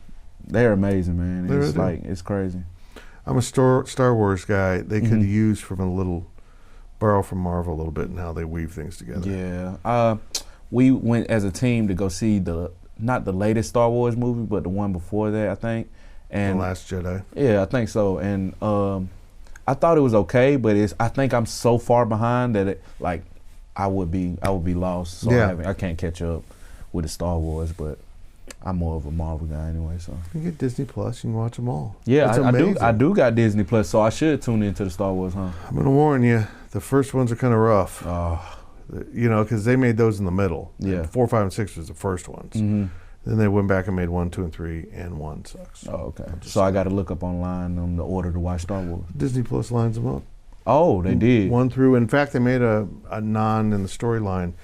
Speaker 2: They're amazing, man. It's like it's crazy.
Speaker 1: I'm a Star Wars guy. They could use borrow from Marvel a little bit in how they weave things together.
Speaker 2: Yeah. We went as a team to go see not the latest Star Wars movie, but the one before that, I think. And
Speaker 1: The Last Jedi.
Speaker 2: Yeah, I think so. And I thought it was okay, but I think I'm so far behind that I would be lost. So I can't catch up with the Star Wars, but I'm more of a Marvel guy anyway. So
Speaker 1: you get Disney Plus, you can watch them all.
Speaker 2: Yeah, I do got Disney Plus, so I should tune into the Star Wars, huh?
Speaker 1: I'm gonna warn you, the first ones are kind of rough. Because they made those in the middle.
Speaker 2: Yeah.
Speaker 1: 4, 5, and 6 was the first ones. Then they went back and made 1, 2, and 3, and 1 sucks.
Speaker 2: Oh, okay. So I got to look up online on the order to watch Star Wars.
Speaker 1: Disney Plus lines them up.
Speaker 2: Oh, they did.
Speaker 1: 1 through. In fact, they made a non in the storyline.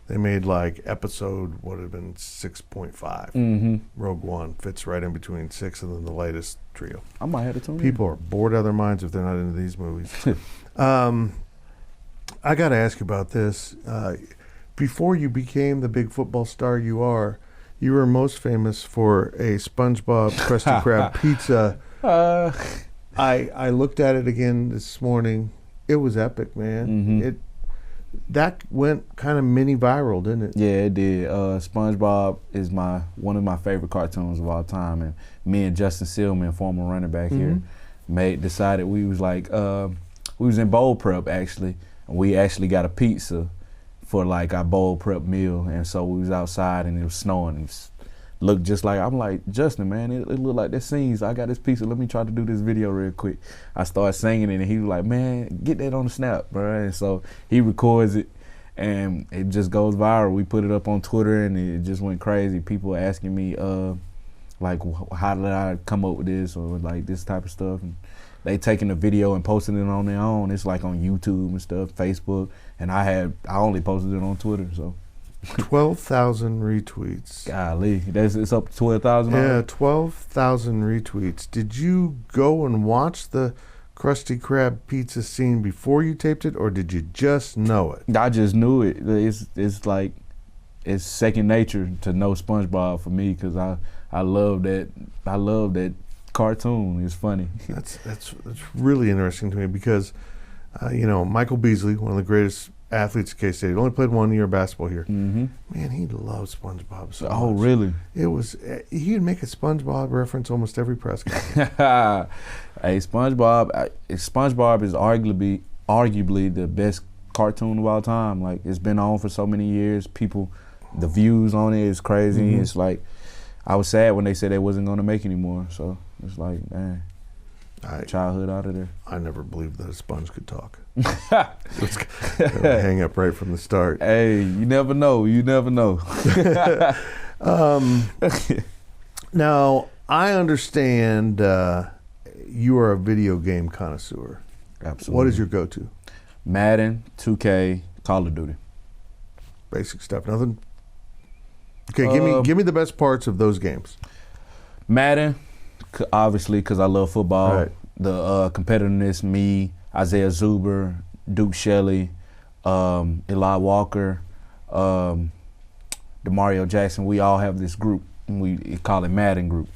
Speaker 1: They made like episode would have been 6.5. Rogue One fits right in between 6 and then the latest trio.
Speaker 2: I might have to tune in.
Speaker 1: People are bored out of their minds if they're not into these movies. I got to ask you about this. Before you became the big football star you are, you were most famous for a SpongeBob Krusty Krab pizza. I looked at it again this morning. It was epic, man. That went kind of mini viral, didn't it?
Speaker 2: Yeah, it did. SpongeBob is one of my favorite cartoons of all time, and me and Justin Seelman, former running back here, decided we was like we was in bowl prep actually, and we actually got a pizza for like our bowl prep meal, and so we was outside and it was snowing. It looked just like, I'm like, Justin, man, it looked like that scene. So I got this pizza. Let me try to do this video real quick. I started singing it, and he was like, man, get that on the snap, bro. And so he records it, and it just goes viral. We put it up on Twitter, and it just went crazy. People asking me, like, how did I come up with this, or like this type of stuff. And they taking the video and posting it on their own. It's like on YouTube and stuff, Facebook, and I only posted it on Twitter, so.
Speaker 1: 12,000 retweets.
Speaker 2: Golly, it's up to 12,000.
Speaker 1: Yeah, 12,000 retweets. Did you go and watch the Krusty Krab pizza scene before you taped it, or did you just know it?
Speaker 2: I just knew it. It's like it's second nature to know SpongeBob for me, because I love that cartoon. It's funny.
Speaker 1: That's really interesting to me because Michael Beasley, one of the greatest athletes at K-State, only played 1 year of basketball here. Man, he loved SpongeBob so much.
Speaker 2: Oh, really?
Speaker 1: It was he'd make a SpongeBob reference almost every press conference.
Speaker 2: Hey, SpongeBob is arguably the best cartoon of all time. Like, it's been on for so many years. The views on it is crazy. It's like, I was sad when they said they wasn't going to make anymore. So it's like, man, childhood out of there.
Speaker 1: I never believed that a sponge could talk. Hang up right from the start.
Speaker 2: Hey, you never know.
Speaker 1: Now, I understand you are a video game connoisseur.
Speaker 2: Absolutely.
Speaker 1: What is your go-to?
Speaker 2: Madden, 2K, Call of Duty.
Speaker 1: Basic stuff. Nothing. Okay, give me the best parts of those games. Madden,
Speaker 2: obviously, because I love football.
Speaker 1: Right.
Speaker 2: The competitiveness, me, Isaiah Zuber, Duke Shelley, Eli Walker, Demario Jackson, we all have this group. We call it Madden group.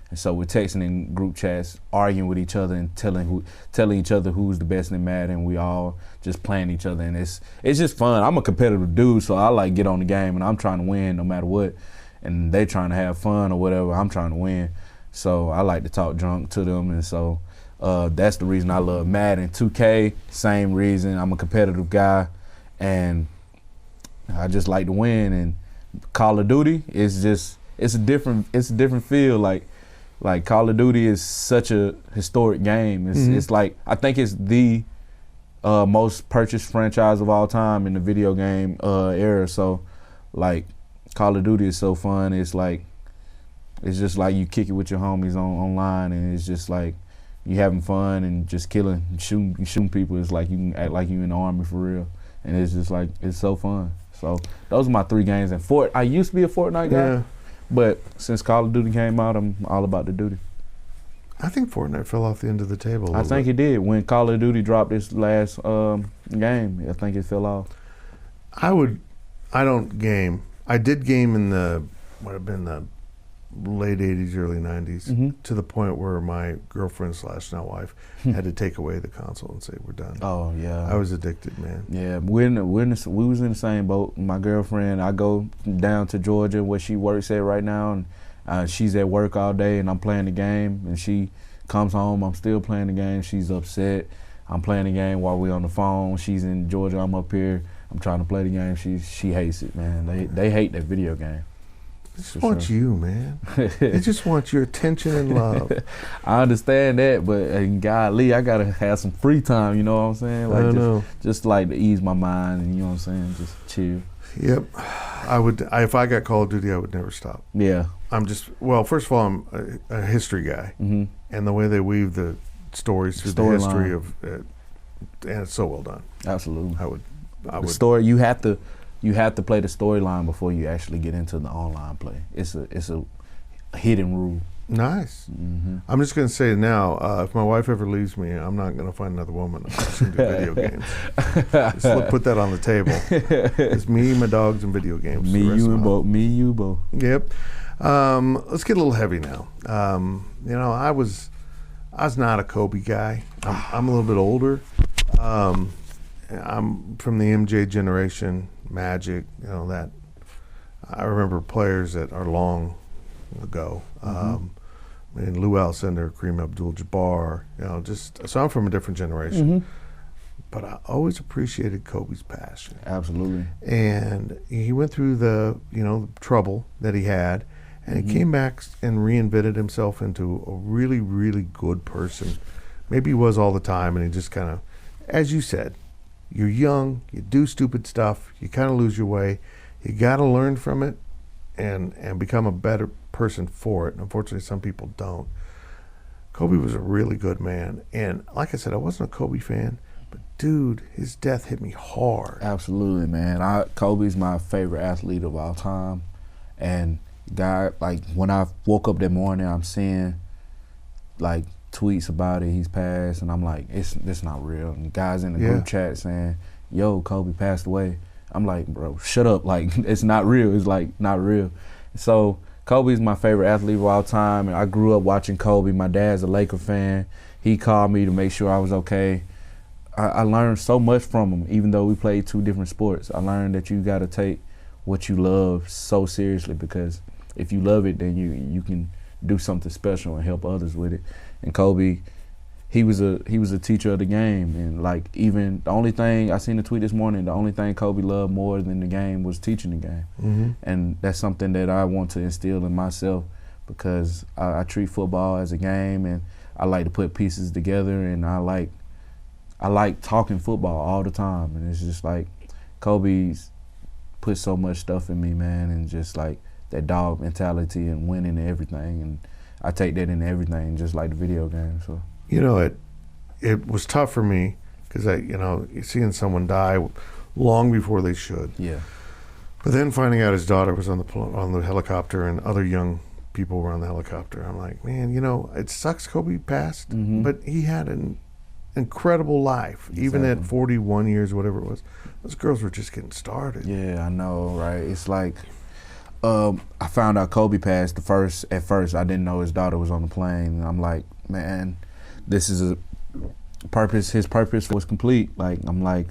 Speaker 2: And so we're texting in group chats, arguing with each other and telling each other who's the best in Madden. We all just playing each other, and it's just fun. I'm a competitive dude, so I like get on the game, and I'm trying to win no matter what. And they trying to have fun or whatever. I'm trying to win. So I like to talk drunk to them, and so that's the reason I love Madden. 2K, same reason. I'm a competitive guy, and I just like to win. And Call of Duty is just it's a different feel. Like Call of Duty is such a historic game. It's like I think it's the most purchased franchise of all time in the video game era. So like Call of Duty is so fun. It's just like you kick it with your homies online, and it's just like you having fun and just killing, shooting people. It's like you can act like you in the army for real, and it's just like it's so fun. So those are my 3 games. And I used to be a Fortnite guy, but since Call of Duty came out, I'm all about the duty.
Speaker 1: I think Fortnite fell off the end of the table.
Speaker 2: I think it did when Call of Duty dropped its last game. I think it fell off.
Speaker 1: I don't game. I did game in the late 80s, early 90s, to the point where my girlfriend / now wife had to take away the console and say, we're done.
Speaker 2: Oh, yeah.
Speaker 1: I was addicted, man.
Speaker 2: Yeah, we was in the same boat. My girlfriend, I go down to Georgia where she works at right now, and she's at work all day, and I'm playing the game, and she comes home, I'm still playing the game. She's upset. I'm playing the game while we're on the phone. She's in Georgia, I'm up here. I'm trying to play the game. She hates it, man. They hate that video game.
Speaker 1: They just want you, man. They just want your attention and love.
Speaker 2: I understand that, but golly, I gotta have some free time. You know what I'm saying? Like
Speaker 1: I know.
Speaker 2: Just like to ease my mind, and you know what I'm saying, just chill.
Speaker 1: Yep. If I got Call of Duty, I would never stop.
Speaker 2: Yeah.
Speaker 1: First of all, I'm a history guy, and the way they weave the stories through the history of it, and it's so well done.
Speaker 2: Absolutely.
Speaker 1: I would.
Speaker 2: The story, you have to play the storyline before you actually get into the online play. It's a hidden rule.
Speaker 1: Nice. I'm just going to say now, if my wife ever leaves me, I'm not going to find another woman. I'm just going to do video games. Just put that on the table. It's me, my dogs, and video games.
Speaker 2: Me, you, both.
Speaker 1: Yep. Let's get a little heavy now. I was not a Kobe guy. I'm a little bit older. I'm from the MJ generation, Magic, that. I remember players that are long ago. Lou Alcindor, Kareem Abdul-Jabbar, so I'm from a different generation. But I always appreciated Kobe's passion.
Speaker 2: Absolutely.
Speaker 1: And he went through the trouble that he had, and he came back and reinvented himself into a really, really good person. Maybe he was all the time, and he just kind of, as you said, you're young, you do stupid stuff, you kind of lose your way. You got to learn from it and become a better person for it. And unfortunately, some people don't. Kobe was a really good man. And like I said, I wasn't a Kobe fan, but dude, his death hit me hard.
Speaker 2: Absolutely, man. Kobe's my favorite athlete of all time. And when I woke up that morning, I'm seeing tweets about it, he's passed, and I'm like, it's not real. And guys in the group chat saying, yo, Kobe passed away. I'm like, bro, shut up. It's not real. It's not real. So Kobe's my favorite athlete of all time, and I grew up watching Kobe. My dad's a Laker fan. He called me to make sure I was okay. I learned so much from him, even though we played 2 different sports. I learned that you got to take what you love so seriously, because if you love it, then you can do something special and help others with it. And Kobe, he was a teacher of the game, and even the only thing I seen a tweet this morning, the only thing Kobe loved more than the game was teaching the game. And that's something that I want to instill in myself, because I treat football as a game, and I like to put pieces together, and I like talking football all the time. And it's just Kobe's put so much stuff in me, man, and just that dog mentality and winning and everything, and I take that into everything, just like the video game. So
Speaker 1: it was tough for me, because seeing someone die long before they should.
Speaker 2: Yeah.
Speaker 1: But then finding out his daughter was on the helicopter and other young people were on the helicopter, I'm like, man, it sucks Kobe passed, but he had an incredible life, even at
Speaker 2: Exactly.
Speaker 1: 41 years, whatever it was. Those girls were just getting started.
Speaker 2: Yeah, I know, right? It's like I found out Kobe passed at first I didn't know his daughter was on the plane, and I'm like, man, this is a purpose. His purpose was complete. Like, I'm like,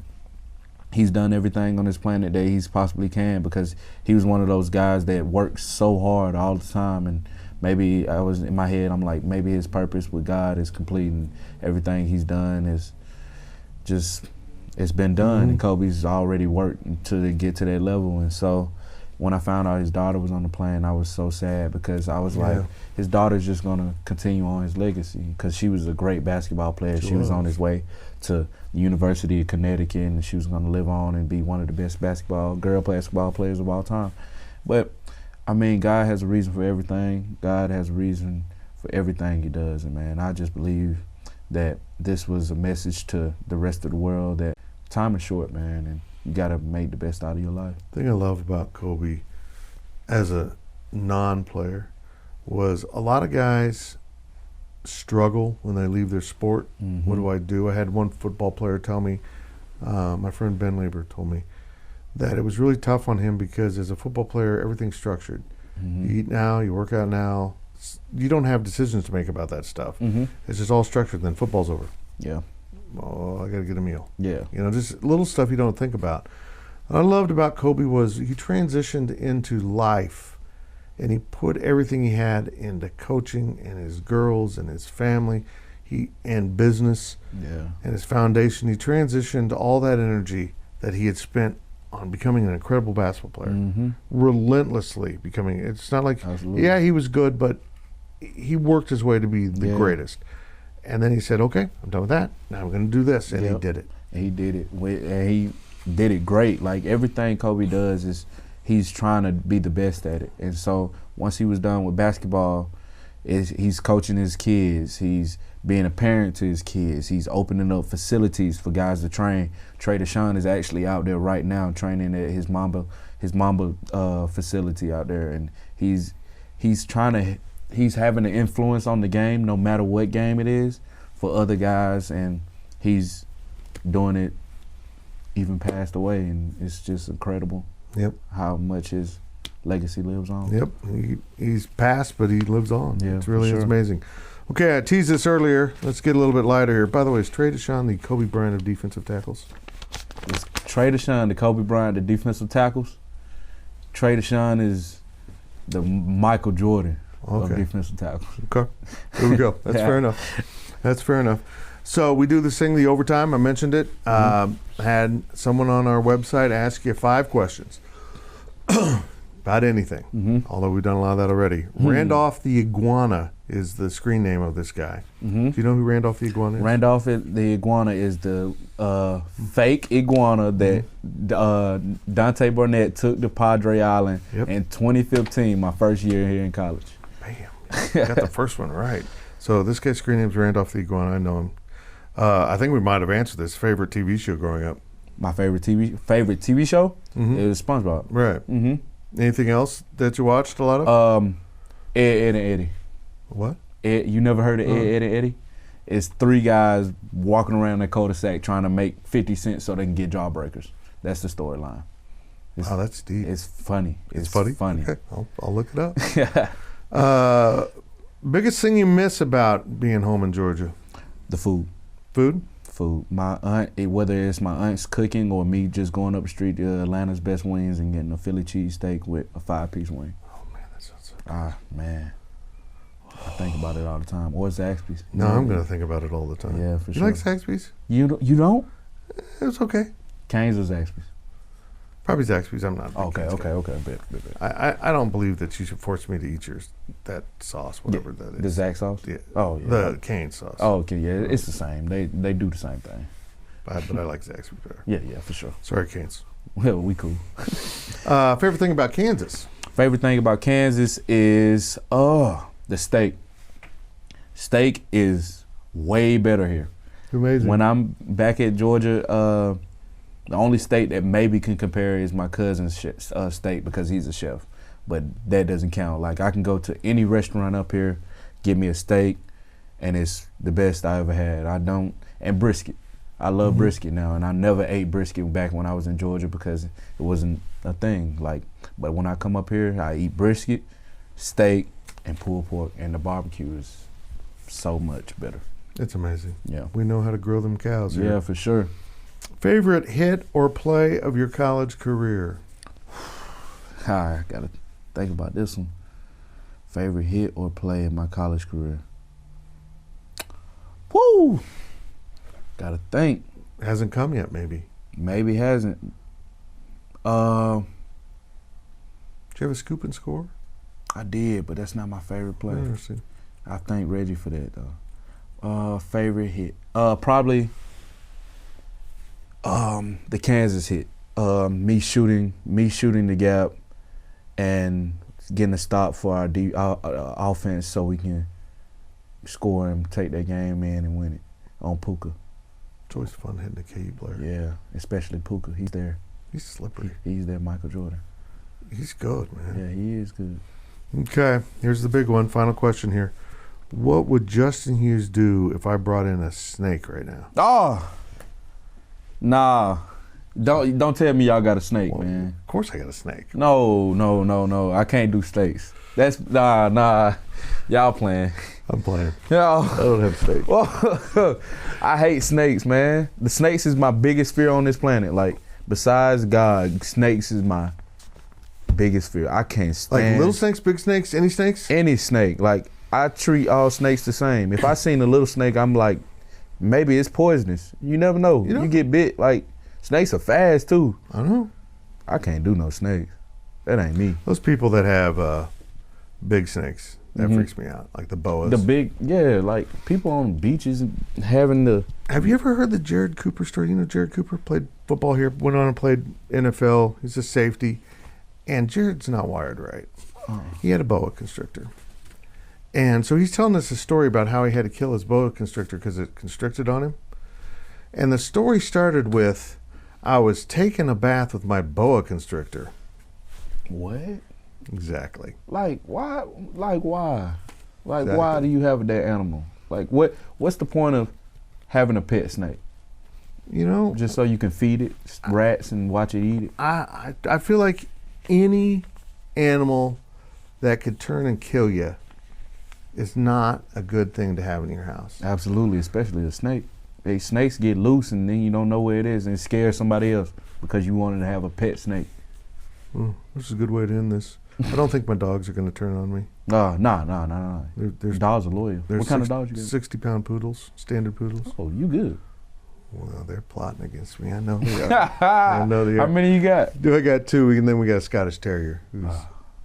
Speaker 2: he's done everything on this planet that he's possibly can, because he was one of those guys that worked so hard all the time. And maybe I was in my head, I'm like, maybe his purpose with God is complete, and everything he's done is just, it's been done. And Kobe's already worked to get to that level. And so when I found out his daughter was on the plane, I was so sad, because I was like, his daughter's just gonna continue on his legacy, because she was a great basketball player. She was on his way to the University of Connecticut, and she was gonna live on and be one of the best girl basketball players of all time. But I mean, God has a reason for everything. God has a reason for everything he does. And man, I just believe that this was a message to the rest of the world that time is short, man, and you gotta make the best out of your life.
Speaker 1: The thing I love about Kobe as a non-player was a lot of guys struggle when they leave their sport. What do I do? I had one football player tell me, my friend Ben Lieber told me, that it was really tough on him because as a football player, everything's structured. You eat now, you work out now. You don't have decisions to make about that stuff. It's just all structured. Then football's over.
Speaker 2: Yeah.
Speaker 1: Oh, I got to get a meal.
Speaker 2: Yeah.
Speaker 1: You know, just little stuff you don't think about. What I loved about Kobe was he transitioned into life, and he put everything he had into coaching and his girls and his family, and business, and his foundation. He transitioned all that energy that he had spent on becoming an incredible basketball player, relentlessly becoming. It's not like, yeah, he was good, but he worked his way to be the greatest. And then he said, okay, I'm done with that. Now I'm going to do this. And he did it.
Speaker 2: And he did it. And he did it great. Like, everything Kobe does is he's trying to be the best at it. And so once he was done with basketball, he's coaching his kids. He's being a parent to his kids. He's opening up facilities for guys to train. Trey Deshaun is actually out there right now training at his Mamba facility out there. And he's having an influence on the game, no matter what game it is, for other guys, and he's doing it even passed away, and it's just incredible how much his legacy lives on.
Speaker 1: He's passed, but he lives on. It's really
Speaker 2: sure.
Speaker 1: It's amazing. Okay, I teased this earlier. Let's get a little bit lighter here. By the way, is Trey Deshaun the Kobe Bryant of defensive tackles?
Speaker 2: Is Trey Deshaun the Kobe Bryant of defensive tackles? Trey Deshaun is the Michael Jordan of defensive tackles.
Speaker 1: Okay, there we go. That's fair enough. That's fair enough. So we do this thing, the overtime. I mentioned it. Had someone on our website ask you 5 questions about anything, although we've done a lot of that already. Randolph the Iguana is the screen name of this guy. Do you know who Randolph the Iguana is?
Speaker 2: Randolph the Iguana is the fake iguana that Dante Burnett took to Padre Island in 2015, my first year here in college.
Speaker 1: Bam. Got the first one right. So this guy's screen name's Randolph the Iguana. I know him. I think we might have answered this. Favorite TV show growing up?
Speaker 2: My favorite TV show is SpongeBob.
Speaker 1: Right. Anything else that you watched a lot of?
Speaker 2: Ed, and Eddie.
Speaker 1: What?
Speaker 2: You never heard of Ed, and Eddie? It's 3 guys walking around the cul-de-sac trying to make 50 cents so they can get jawbreakers. That's the storyline.
Speaker 1: Oh, that's deep.
Speaker 2: It's funny.
Speaker 1: It's funny?
Speaker 2: Funny.
Speaker 1: Okay, I'll look it up. Biggest thing you miss about being home in Georgia?
Speaker 2: The food.
Speaker 1: Food?
Speaker 2: Food. My aunt, whether it's my aunt's cooking or me just going up the street to Atlanta's Best Wings and getting a Philly cheesesteak with a 5-piece wing.
Speaker 1: Oh, man, that sounds so good.
Speaker 2: Man. I think about it all the time. Or Zaxby's.
Speaker 1: No, I'm going to think about it all the time.
Speaker 2: Yeah, for
Speaker 1: you
Speaker 2: sure.
Speaker 1: You like Zaxby's?
Speaker 2: You don't?
Speaker 1: It's okay.
Speaker 2: Cane's or Zaxby's?
Speaker 1: Probably Zaxby's. I'm not.
Speaker 2: Okay. Bet.
Speaker 1: I don't believe that you should force me to eat that sauce, whatever that is.
Speaker 2: The Zax sauce?
Speaker 1: Yeah.
Speaker 2: Oh, yeah.
Speaker 1: The cane sauce.
Speaker 2: Oh, okay, yeah. It's the same. They do the same thing.
Speaker 1: But I like Zaxby's better.
Speaker 2: Yeah, for sure.
Speaker 1: Sorry, Canes.
Speaker 2: Well, we cool.
Speaker 1: Favorite thing about Kansas?
Speaker 2: Favorite thing about Kansas is the steak. Steak is way better here.
Speaker 1: Amazing.
Speaker 2: When I'm back at Georgia, the only state that maybe can compare is my cousin's state because he's a chef. But that doesn't count. Like, I can go to any restaurant up here, get me a steak, and it's the best I ever had. and brisket. I love brisket now, and I never ate brisket back when I was in Georgia because it wasn't a thing. Like, but when I come up here, I eat brisket, steak, and pulled pork, and the barbecue is so much better.
Speaker 1: It's amazing.
Speaker 2: Yeah.
Speaker 1: We know how to grill them cows here.
Speaker 2: Yeah, for sure.
Speaker 1: Favorite hit or play of your college career?
Speaker 2: I gotta think about this one. Favorite hit or play in my college career? Woo! Gotta think.
Speaker 1: Hasn't come yet, maybe.
Speaker 2: Maybe hasn't.
Speaker 1: Did you have a scoop and score?
Speaker 2: I did, but that's not my favorite play.
Speaker 1: Interesting.
Speaker 2: I thank Reggie for that though. Favorite hit? Probably the Kansas hit. Me shooting the gap and getting a stop for our offense so we can score and take that game in and win it on Puka.
Speaker 1: It's always fun hitting a KU player.
Speaker 2: Yeah, especially Puka. He's there.
Speaker 1: He's slippery.
Speaker 2: He's there, Michael Jordan.
Speaker 1: He's good, man.
Speaker 2: Yeah, he is good.
Speaker 1: Okay, here's the big one. Final question here. What would Justin Hughes do if I brought in a snake right now?
Speaker 2: Oh, nah. Don't tell me y'all got a snake,
Speaker 1: Well,
Speaker 2: man.
Speaker 1: Of course I got a snake.
Speaker 2: No. I can't do snakes. That's nah. Y'all playing.
Speaker 1: I'm playing.
Speaker 2: Y'all.
Speaker 1: I don't have snakes.
Speaker 2: Well, I hate snakes, man. The snakes is my biggest fear on this planet. Like, besides God, snakes is my biggest fear. I can't stand
Speaker 1: Like little snakes, big snakes, any snakes?
Speaker 2: any snake. Like, I treat all snakes the same. If I seen a little snake, I'm like, maybe it's poisonous. You never know.
Speaker 1: You know?
Speaker 2: You get bit. Like, snakes are fast too.
Speaker 1: I don't know.
Speaker 2: I can't do no snakes. That ain't me.
Speaker 1: Those people that have big snakes, that
Speaker 2: Mhm.
Speaker 1: freaks me out. Like the boas.
Speaker 2: The big, yeah, like people on beaches having the.
Speaker 1: Have you ever heard the Jared Cooper story? You know Jared Cooper played football here, went on and played NFL. He's a safety. And Jared's not wired right. He had a boa constrictor. And so he's telling us a story about how he had to kill his boa constrictor because it constricted on him. And the story started with, I was taking a bath with my boa constrictor.
Speaker 2: What?
Speaker 1: Exactly.
Speaker 2: Like why? Like why? Like
Speaker 1: Exactly.
Speaker 2: why do you have that animal? Like what's the point of having a pet snake?
Speaker 1: You know,
Speaker 2: Just so you can feed it rats and watch it eat it?
Speaker 1: I feel like any animal that could turn and kill you is not a good thing to have in your house.
Speaker 2: Absolutely, especially a snake. Snakes get loose and then you don't know where it is and it scares somebody else because you wanted to have a pet snake.
Speaker 1: This is a good way to end this. I don't think my dogs are going to turn on me.
Speaker 2: Nah.
Speaker 1: There's
Speaker 2: Dogs are loyal.
Speaker 1: There's
Speaker 2: What kind of dogs you got?
Speaker 1: 60-pound poodles, standard poodles.
Speaker 2: Oh, you good.
Speaker 1: Well, they're plotting against me. I know they are. I know they
Speaker 2: How
Speaker 1: are.
Speaker 2: many you got?
Speaker 1: I got 2, and then we got a Scottish Terrier who's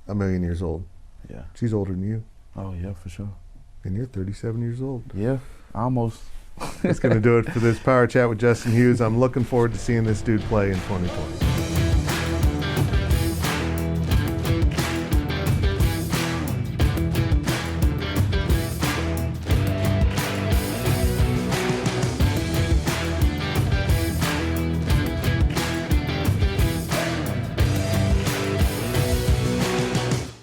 Speaker 1: a million years old.
Speaker 2: Yeah.
Speaker 1: She's older than you,
Speaker 2: Oh, yeah, for sure.
Speaker 1: and you're 37 years old.
Speaker 2: Yeah, almost.
Speaker 1: That's going to do it for this Power Chat with Justin Hughes. I'm looking forward to seeing this dude play in 2020.